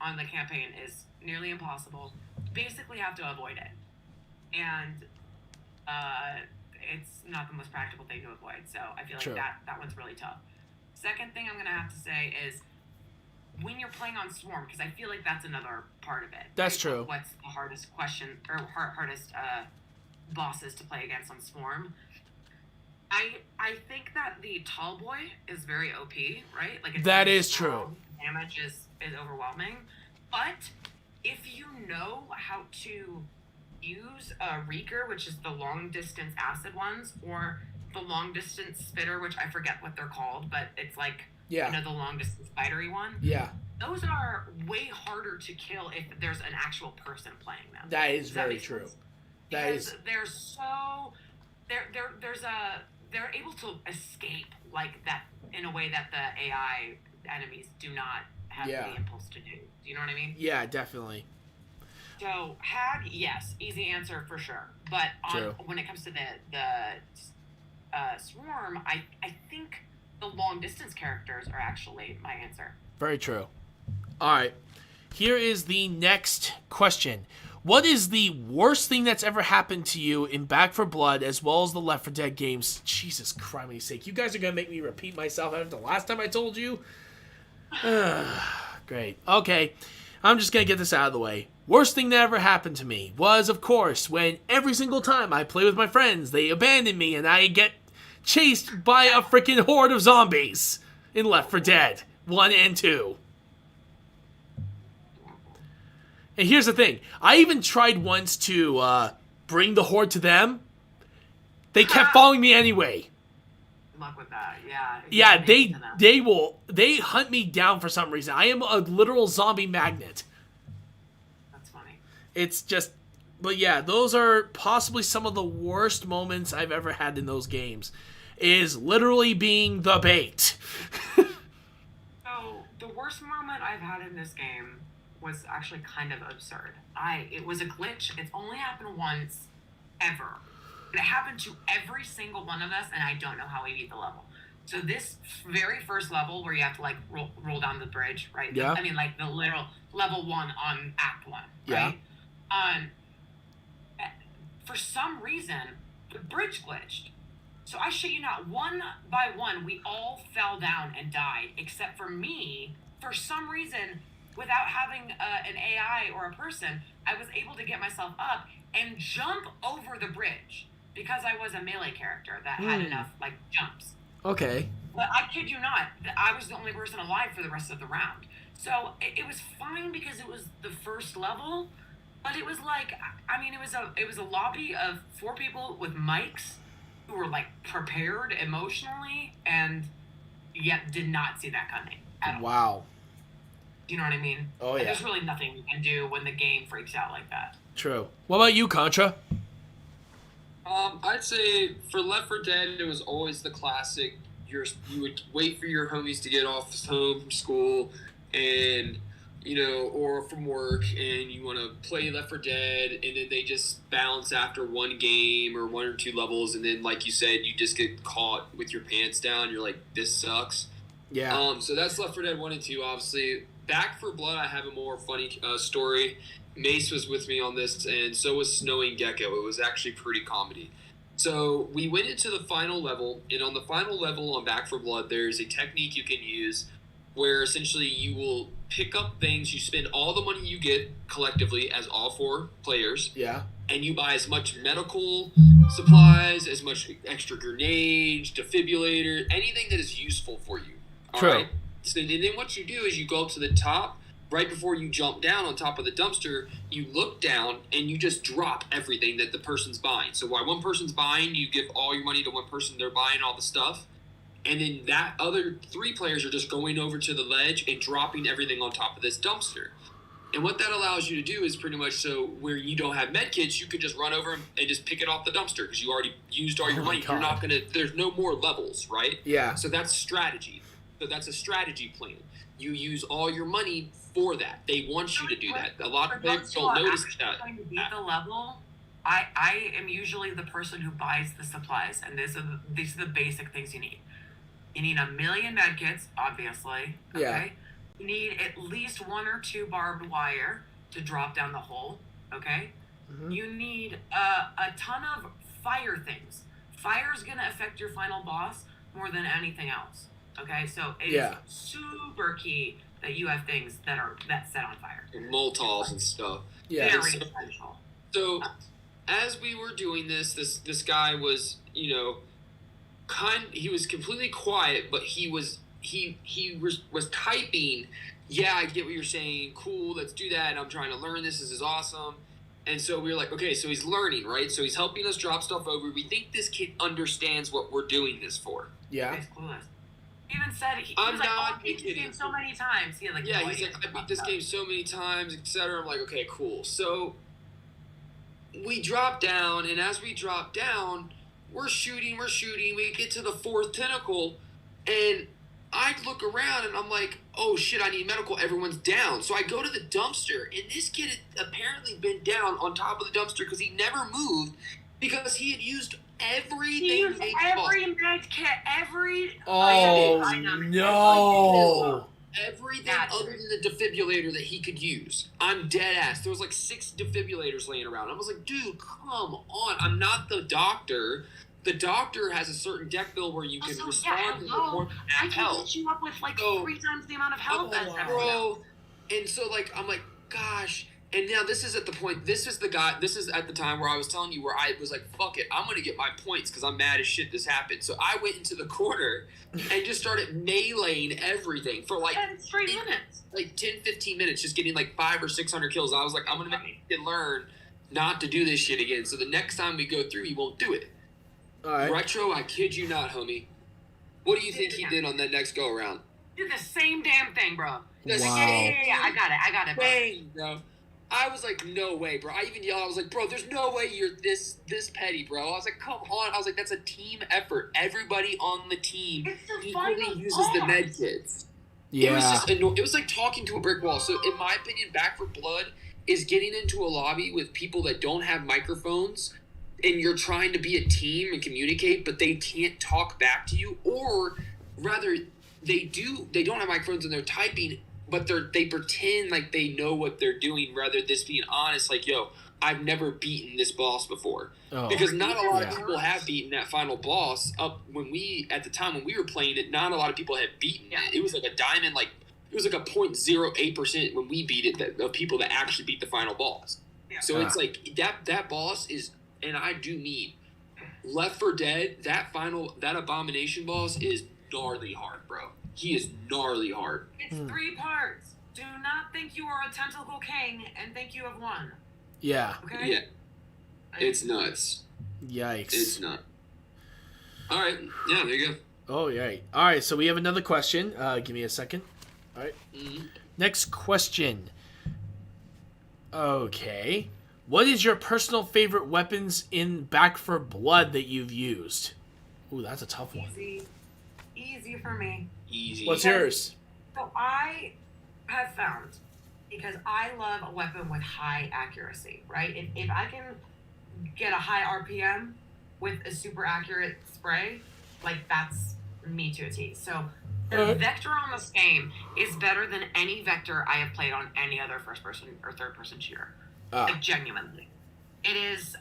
on the campaign is nearly impossible. You basically have to avoid it, and it's not the most practical thing to avoid. So I feel like that one's really tough. Second thing I'm gonna have to say is when you're playing on Swarm, because I feel like that's another part of it. That's true. What's the hardest question or hardest bosses to play against on Swarm? I think that the tall boy is very OP, right? Like that is true. Damage is overwhelming, but if you know how to use a Reeker, which is the long distance acid ones, or the long distance spitter, which I forget what they're called, but it's like the long distance spidery one. Yeah. Those are way harder to kill if there's an actual person playing them. That is very true. Because they're so they're able to escape like that in a way that the AI enemies do not have the impulse to do. Do you know what I mean? Yeah, definitely. So hag, yes, easy answer for sure. But when it comes to the Swarm, I think the long distance characters are actually my answer. Very true. All right. Here is the next question. What is the worst thing that's ever happened to you in Back 4 Blood as well as the Left 4 Dead games? Jesus Christ's sake. You guys are going to make me repeat myself after the last time I told you? Great. Okay. I'm just going to get this out of the way. Worst thing that ever happened to me was, of course, when every single time I play with my friends, they abandon me and I get chased by a freaking horde of zombies in Left 4 Dead 1 and 2. And here's the thing. I even tried once to bring the horde to them. They kept following me anyway. Luck with that, yeah. Yeah, they hunt me down for some reason. I am a literal zombie magnet. That's funny. It's just, but yeah, those are possibly some of the worst moments I've ever had in those games. Is literally being the bait. So, the worst moment I've had in this game was actually kind of absurd. It was a glitch. It's only happened once, ever. It happened to every single one of us, and I don't know how we beat the level. So this very first level where you have to like roll down the bridge, right? Yeah. I mean, like the literal level 1 on Act 1, right? For some reason, the bridge glitched. So I shit you not, one by one, we all fell down and died, except for me. For some reason, without having an AI or a person, I was able to get myself up and jump over the bridge because I was a melee character that had enough like jumps. Okay. But I kid you not, I was the only person alive for the rest of the round. So it was fine because it was the first level, but it was like, I mean, it was a lobby of 4 people with mics who were like prepared emotionally and yet did not see that coming at all. Wow. Do you know what I mean? Oh, yeah. And there's really nothing you can do when the game freaks out like that. True. What about you, Contra? I'd say for Left 4 Dead, it was always the classic. You would wait for your homies to get home from school, and or from work, and you want to play Left 4 Dead, and then they just bounce after one game or one or two levels, and then, like you said, you just get caught with your pants down. You're like, this sucks. Yeah. So that's Left 4 Dead 1 and 2, obviously. Back 4 Blood, I have a more funny story. Mace was with me on this, and so was Snowing Gecko. It was actually pretty comedy. So we went into the final level, and on the final level on Back 4 Blood, there's a technique you can use where essentially you will pick up things. You spend all the money you get collectively as all 4 players. Yeah. And you buy as much medical supplies, as much extra grenades, defibrillator, anything that is useful for you. All True. right? So then what you do is you go up to the top. Right before you jump down on top of the dumpster, you look down and you just drop everything that the person's buying. So while one person's buying, you give all your money to one person. They're buying all the stuff. And then that other 3 players are just going over to the ledge and dropping everything on top of this dumpster. And what that allows you to do is pretty much so where you don't have med kits, you can just run over and just pick it off the dumpster because you already used all your money. God. You're not going to – there's no more levels, right? Yeah. So that's strategy. So that's a strategy plan. You use all your money for that. They want you to do that. A lot of players don't notice that. Going to beat the level, I am usually the person who buys the supplies, and these are the basic things you need. You need 1 million med kits, obviously. Okay? Yeah. You need at least 1 or 2 barbed wire to drop down the hole. Okay. Mm-hmm. You need a ton of fire things. Fire is going to affect your final boss more than anything else. Okay, so it is super key that you have things that set on fire. And Molotovs and stuff. Yeah. Very essential. So as we were doing this guy was, he was completely quiet, but he was typing, yeah, I get what you're saying, cool, let's do that, and I'm trying to learn this is awesome. And so we were like, okay, so he's learning, right? So he's helping us drop stuff over. We think this kid understands what we're doing this for. Yeah. He's clueless. He even said he I'm was like, not I beat this kidding. game so many times. He had like, Yeah, no he's idea like, I what beat this about. game so many times, etc. I'm like, okay, cool. So we drop down, and as we drop down, we're shooting. We get to the 4th tentacle, and I look around, and I'm like, oh shit, I need medical. Everyone's down. So I go to the dumpster, and this kid had apparently been down on top of the dumpster because he never moved because he had used everything. He used every med kit, every. Oh, no. Everything other than the defibrillator that he could use. I'm dead ass. There was like 6 defibrillators laying around. I was like, dude, come on. I'm not the doctor. The doctor has a certain deck bill where you can respond to the more I can hit you up with like 3 times the amount of health as everyone else. And so I'm like, gosh. And now this is at the point, this is at the time where I was telling you where I was like, fuck it, I'm going to get my points because I'm mad as shit this happened. So I went into the corner and just started meleeing everything for like 10 straight minutes. Like 10, 15 minutes, just getting like 500 or 600 kills. I was like, I'm going to make it learn not to do this shit again. So the next time we go through, he won't do it. All right. Retro, I kid you not, homie. What do you think he did on that next go around? Did the same damn thing, bro. Wow. Yeah, I got it, bro. Dang, bro. I was like, no way, bro. I even yelled. I was like, bro, there's no way you're this petty, bro. I was like, come on. I was like, that's a team effort. Everybody on the team equally uses the med kits. Yeah. It was just it was like talking to a brick wall. So in my opinion, Back 4 Blood is getting into a lobby with people that don't have microphones, and you're trying to be a team and communicate, but they can't talk back to you, or rather, they don't have microphones and they're typing, but they pretend like they know what they're doing, rather than just being honest, like, yo, I've never beaten this boss before. Oh. Because not a lot of people have beaten that final boss. At the time when we were playing it, not a lot of people had beaten it. It was like a diamond, like, it was like a 0.08% when we beat it of people that actually beat the final boss. Yeah. So it's like, that boss is, and I do mean, Left 4 Dead, that abomination boss is gnarly hard, bro. He is gnarly hard. It's 3 parts. Do not think you are a tentacle king and think you have won. Yeah. Okay? Yeah. It's nuts. Yikes. It's nuts. All right. Yeah, there you go. Oh, yeah. All right, so we have another question. Give me a second. All right. Mm-hmm. Next question. Okay. What is your personal favorite weapons in Back for Blood that you've used? Ooh, that's a tough one. Easy for me. Easy. What's yours? So I have found, because I love a weapon with high accuracy, right? If I can get a high RPM with a super accurate spray, like that's me to a T. So the vector on this game is better than any vector I have played on any other first person or third person shooter. Like genuinely. It is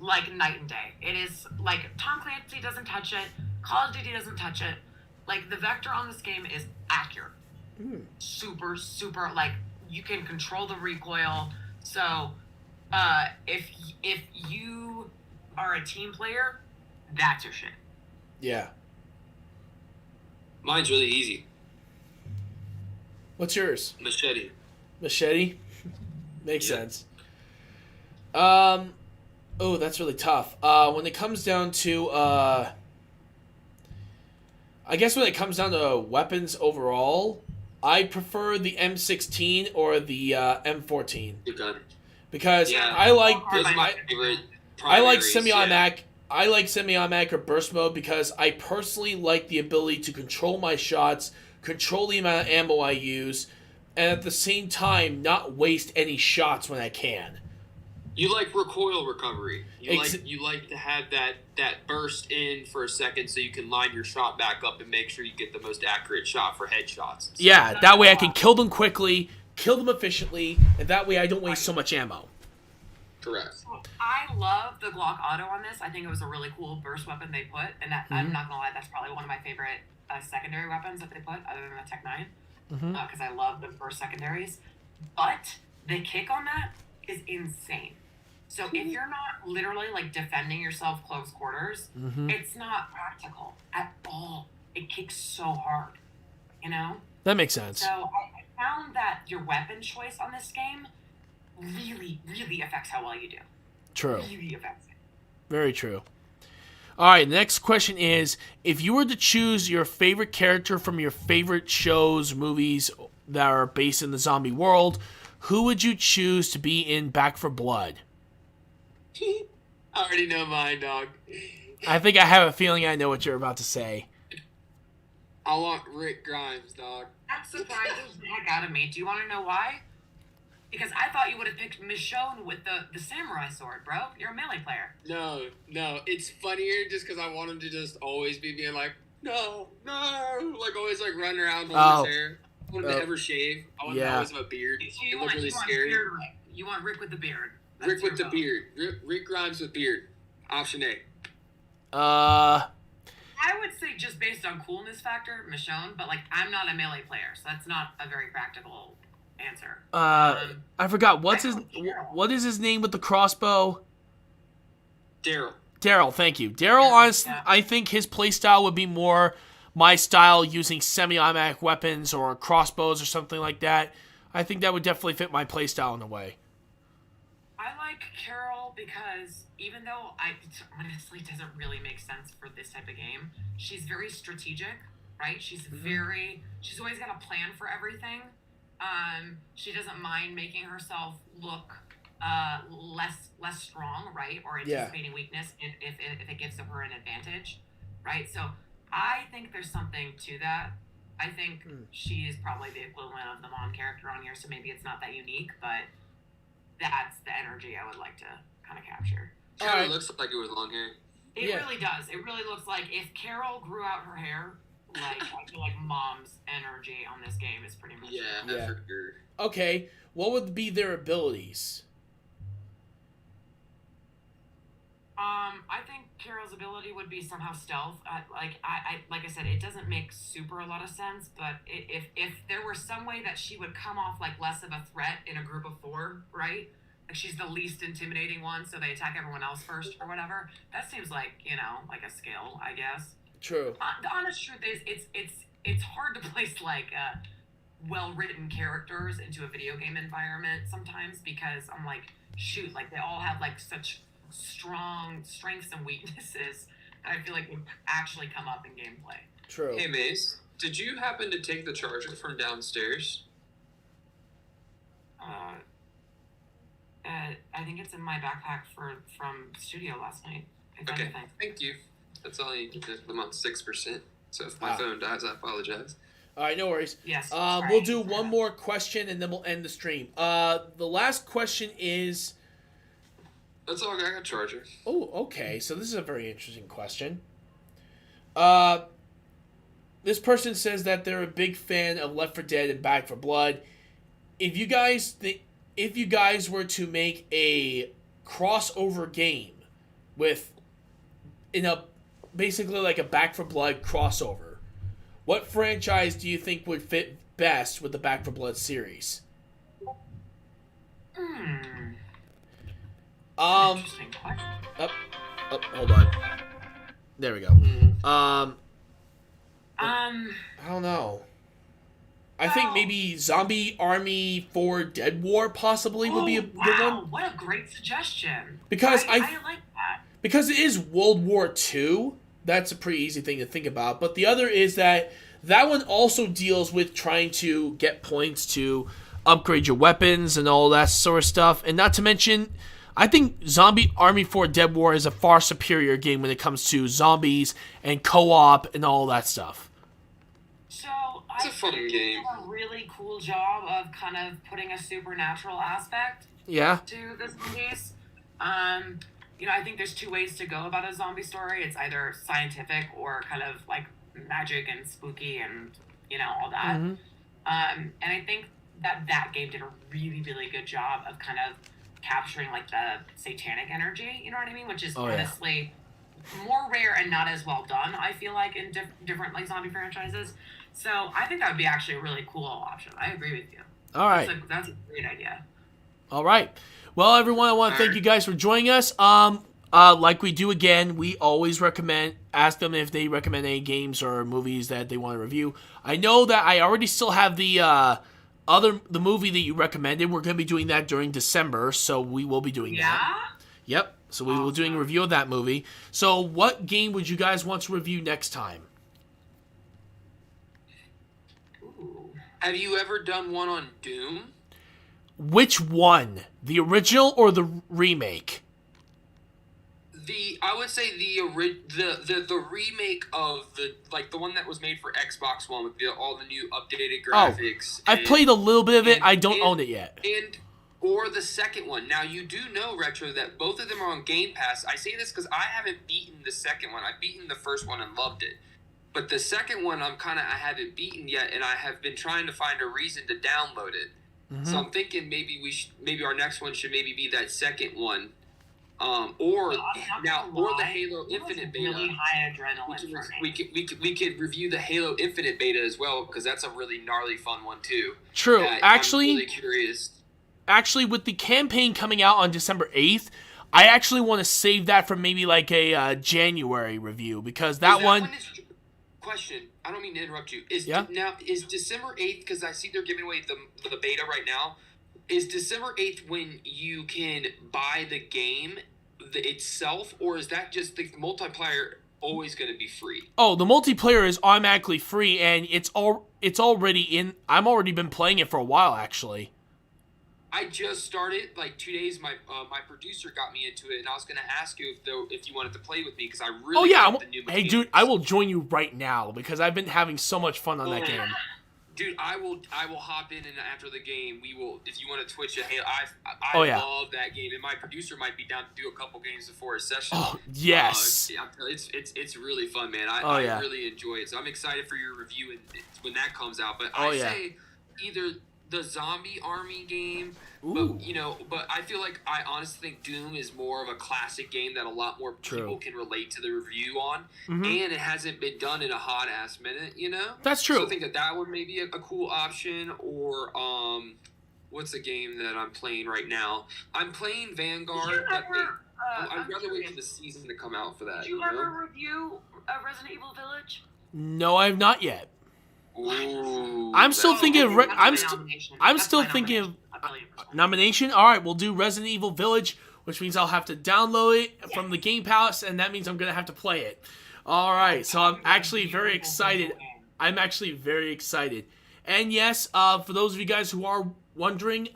like night and day. It is like Tom Clancy doesn't touch it, Call of Duty doesn't touch it. Like the vector on this game is accurate. Super, like you can control the recoil. So if you are a team player, that's your shit. Yeah. Mine's really easy. What's yours? Machete. Machete? Makes sense. Oh, that's really tough. When it comes down to, I guess when it comes down to weapons overall, I prefer the M16 or the M14. Good gun. Because Yeah. I like Those are my favorite I like primaries, semi-automatic. I like semi-automatic or burst mode because I personally like the ability to control my shots, control the amount of ammo I use, and at the same time not waste any shots when I can. You like recoil recovery. You Ex- like to have that burst in for a second so you can line your shot back up and make sure you get the most accurate shot for headshots. Yeah, that way I can kill them quickly, kill them efficiently, and that way I don't waste so much ammo. Correct. So I love the Glock Auto on this. I think it was a really cool burst weapon they put, and that, I'm not gonna lie, that's probably one of my favorite secondary weapons that they put, other than the Tech 9, because I love the burst secondaries. But the kick on that is insane. So if you're not literally like defending yourself close quarters, it's not practical at all. It kicks so hard, you know? That makes sense. So I found that your weapon choice on this game really, really affects how well you do. True. Really affects it. Very true. All right, next question is, if you were to choose your favorite character from your favorite shows, movies that are based in the zombie world, who would you choose to be in Back for Blood? I already know mine, dog. I think I have a feeling I know what you're about to say. I want Rick Grimes, dog. That surprises the heck out of me. Do you want to know why? Because I thought you would have picked Michonne with the samurai sword, bro. You're a melee player. No, it's funnier just because I want him to just always be being like, no, like always like running around holding his hair. I want him to ever shave. I want him to always have a beard. So you It looks want, really you want scary. beard Rick. You want Rick with the beard. That's Rick with the your vote. beard. Rick Grimes with beard. Option A. I would say just based on coolness factor, Michonne, but like I'm not a melee player, so that's not a very practical answer. I forgot what is his name with the crossbow? Daryl, thank you. Daryl, honestly, I think his playstyle would be more my style, using semi-automatic weapons or crossbows or something like that. I think that would definitely fit my playstyle in a way. I like Carol because even though it honestly doesn't really make sense for this type of game, she's very strategic, right? She's always got a plan for everything. She doesn't mind making herself look less strong, right? Or anticipating weakness if it gives her an advantage, right? So I think there's something to that. I think she is probably the equivalent of the mom character on here, so maybe it's not that unique, but that's the energy I would like to kind of capture. It looks like it was long hair. It really does. It really looks like if Carol grew out her hair, like I feel like mom's energy on this game is pretty much for sure. Okay, what would be their abilities? I think Carol's ability would be somehow stealth. Like I said, it doesn't make a lot of sense. But if there were some way that she would come off like less of a threat in a group of 4, right? Like she's the least intimidating one, so they attack everyone else first or whatever. That seems like like a skill, I guess. True. The honest truth is, it's hard to place like well-written characters into a video game environment sometimes because I'm like, shoot, like they all have like such strong strengths and weaknesses that I feel like would actually come up in gameplay. True. Hey Mace, did you happen to take the charger from downstairs? I think it's in my backpack from studio last night. Okay, thank you. That's all you need. I'm on 6%. So if my phone dies, I apologize. All right, no worries. Yes. We'll do one more question and then we'll end the stream. The last question is. That's all. I got a charger. Oh, okay. So this is a very interesting question. This person says that they're a big fan of Left 4 Dead and Back 4 Blood. If you guys were to make a crossover game basically like a Back 4 Blood crossover, what franchise do you think would fit best with the Back 4 Blood series? Interesting question. Hold on. There we go. I don't know. I think maybe Zombie Army 4 Dead War possibly would be a good one. What a great suggestion. Because I like that. Because it is World War II, that's a pretty easy thing to think about. But the other is that one also deals with trying to get points to upgrade your weapons and all that sort of stuff. And not to mention, I think Zombie Army 4 Dead War is a far superior game when it comes to zombies and co-op and all that stuff. So it's a fun game. Did a really cool job of kind of putting a supernatural aspect to this piece. I think there's two ways to go about a zombie story. It's either scientific or kind of like magic and spooky and all that. Mm-hmm. And I think that game did a really, really good job of kind of capturing like the satanic energy, you know what I mean? Which is honestly more rare and not as well done, I feel like, in different like zombie franchises. So I think that would be actually a really cool option. I agree with you. All right. That's a great idea. All right. Well, everyone, I want to thank you guys for joining us. Like we do again, we always ask them if they recommend any games or movies that they want to review. I know that I already still have the movie that you recommended. We're going to be doing that during December, so we will be doing that. Yep. So we will be doing a review of that movie. So what game would you guys want to review next time? Have you ever done one on Doom? Which one? The original or the remake? I would say the remake of the one that was made for Xbox One with all the new updated graphics. I've played a little bit of it. I don't own it yet. Or the second one. Now you do know, Retro, that both of them are on Game Pass. I say this because I haven't beaten the second one. I've beaten the first one and loved it. But the second one, I haven't beaten yet, and I have been trying to find a reason to download it. Mm-hmm. So I'm thinking maybe our next one should maybe be that second one, or the Halo Infinite beta. Really high adrenaline. We could review the Halo Infinite beta as well, because that's a really gnarly fun one too. True. Actually, I'm really curious. Actually, with the campaign coming out on December 8th, I actually want to save that for maybe like a January review, because that one question, I don't mean to interrupt you. Is December 8th, because I see they're giving away the beta right now, is December 8th when you can buy the game itself, or is that just the multiplayer always going to be free? Oh, the multiplayer is automatically free, and it's already in. I've already been playing it for a while, actually. I just started like 2 days. My producer got me into it, and I was going to ask you if you wanted to play with me, because I really love the new mechanics. Hey, dude, I will join you right now, because I've been having so much fun on that game. Dude, I will hop in, and after the game, we will. If you want to Twitch it, I love that game, and my producer might be down to do a couple games before a session. Oh yes, it's really fun, man. I really enjoy it, so I'm excited for your review when that comes out. But I say either the Zombie Army game, but I feel like I honestly think Doom is more of a classic game that a lot more people can relate to the review on, and it hasn't been done in a hot ass minute, That's true. So I think that would maybe a cool option, or what's the game that I'm playing right now? I'm playing Vanguard. I'd rather wait for the season to come out for that. Did you ever review Resident Evil Village? No, I have not yet. Ooh, I'm still thinking of nomination. All right, we'll do Resident Evil Village, which means I'll have to download it from the Game Pass, and that means I'm gonna have to play it. All right, so I'm actually very excited. And yes, for those of you guys who are wondering,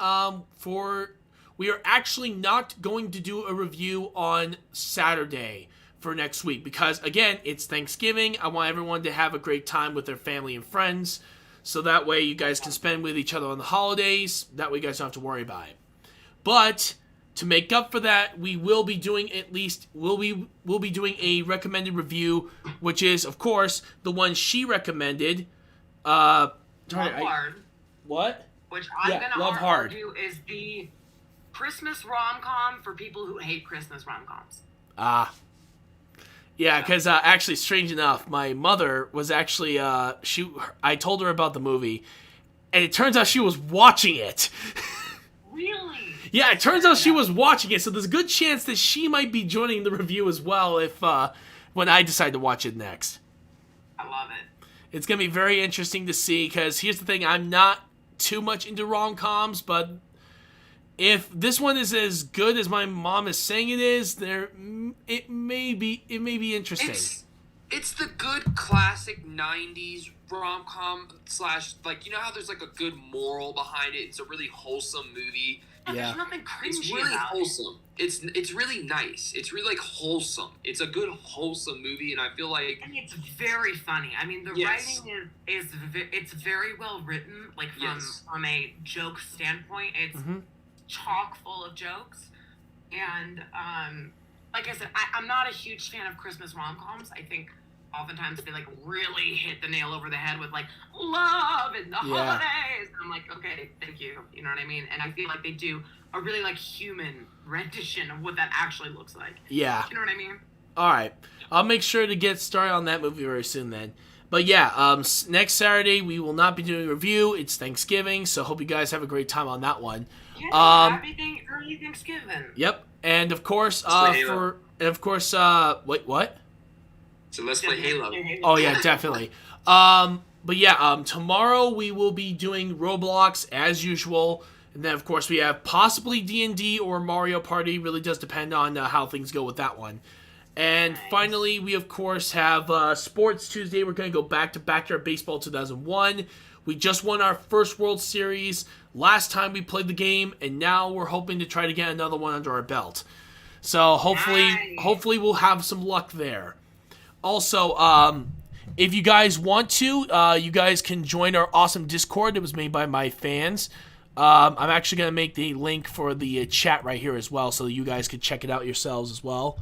for we are actually not going to do a review on Saturday for next week because, again, it's Thanksgiving. I want everyone to have a great time with their family and friends, so that way you guys can spend with each other on the holidays. That way you guys don't have to worry about it. But to make up for that, we will be doing we'll be doing a recommended review, which is, of course, the one she recommended. Love Hard. What? Which I'm going to argue is the Christmas rom-com for people who hate Christmas rom-coms. Yeah, because actually, strange enough, my mother was actually, I told her about the movie, and it turns out she was watching it. Really? Yeah, it turns out she was watching it, so there's a good chance that she might be joining the review as well when I decide to watch it next. I love it. It's going to be very interesting to see, because here's the thing, I'm not too much into rom-coms, but if this one is as good as my mom is saying it is, it may be interesting. It's the good classic 90s rom-com / like, you know how there's like a good moral behind it? It's a really wholesome movie. Yeah. There's nothing cringy It's really about wholesome. It's really nice. It's really like wholesome. It's a good wholesome movie, and I feel like it's very funny. I mean, the writing is it's very well written. Like from a joke standpoint, it's chock full of jokes. And like I said, I'm not a huge fan of Christmas rom-coms. I think oftentimes they like really hit the nail over the head with like love and the holidays. And I'm like, okay, thank you. You know what I mean? And I feel like they do a really like human rendition of what that actually looks like. Yeah. You know what I mean? All right. I'll make sure to get started on that movie very soon then. But yeah, next Saturday we will not be doing a review. It's Thanksgiving, so hope you guys have a great time on that one. Yeah, early Thanksgiving. Yep. And of course, wait, what? So let's play Halo. Oh yeah, definitely. But yeah, tomorrow we will be doing Roblox as usual, and then of course we have possibly D&D or Mario Party. Really does depend on how things go with that one. And finally, we of course have Sports Tuesday. We're going to go back to Backyard Baseball 2001. We just won our first World Series last time we played the game, and now we're hoping to try to get another one under our belt. So hopefully we'll have some luck there. Also, if you guys want to, you guys can join our awesome Discord that was made by my fans. I'm actually going to make the link for the chat right here as well, so you guys can check it out yourselves as well.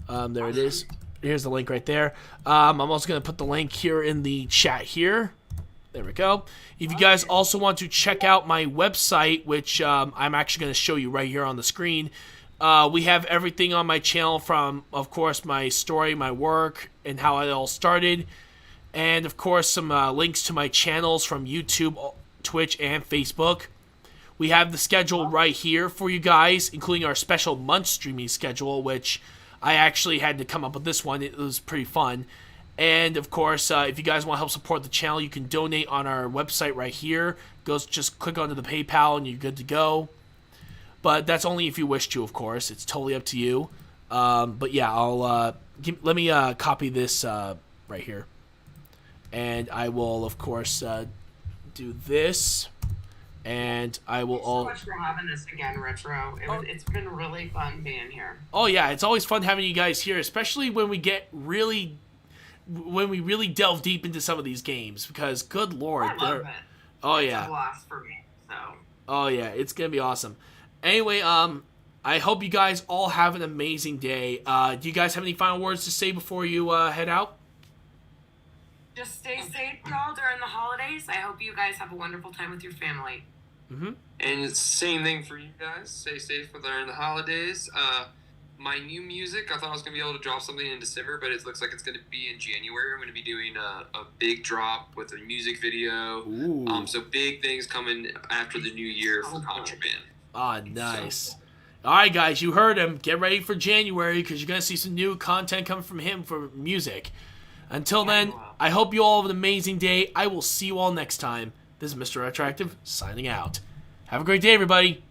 There it is. Here's the link right there. I'm also going to put the link here in the chat here. There we go. If you guys also want to check out my website, which I'm actually going to show you right here on the screen, we have everything on my channel from, of course, my story, my work, and how it all started. And, of course, some links to my channels from YouTube, Twitch, and Facebook. We have the schedule right here for you guys, including our special month streaming schedule, which I actually had to come up with this one. It was pretty fun. And, of course, if you guys want to help support the channel, you can donate on our website right here. Just click onto the PayPal and you're good to go. But that's only if you wish to, of course. It's totally up to you. But yeah, let me copy this right here. And I will, of course, do this. And I will Thanks so much for having us again, Retro. It's been really fun being here. Oh yeah, it's always fun having you guys here, especially when we really delve deep into some of these games, because good lord, I love it. Oh it's yeah, a blast for me. So. Oh yeah, it's gonna be awesome. Anyway, I hope you guys all have an amazing day. Do you guys have any final words to say before you head out? Just stay safe, y'all, during the holidays. I hope you guys have a wonderful time with your family. And it's the same thing for you guys. Stay safe during the holidays. My new music, I thought I was going to be able to drop something in December, but it looks like it's going to be in January. I'm going to be doing a big drop with a music video. So big things coming after the new year for Contrahband. Ah, nice. So. All right, guys, you heard him. Get ready for January, because you're going to see some new content coming from him for music. Until then, I hope you all have an amazing day. I will see you all next time. This is Mr. RetroActive signing out. Have a great day, everybody.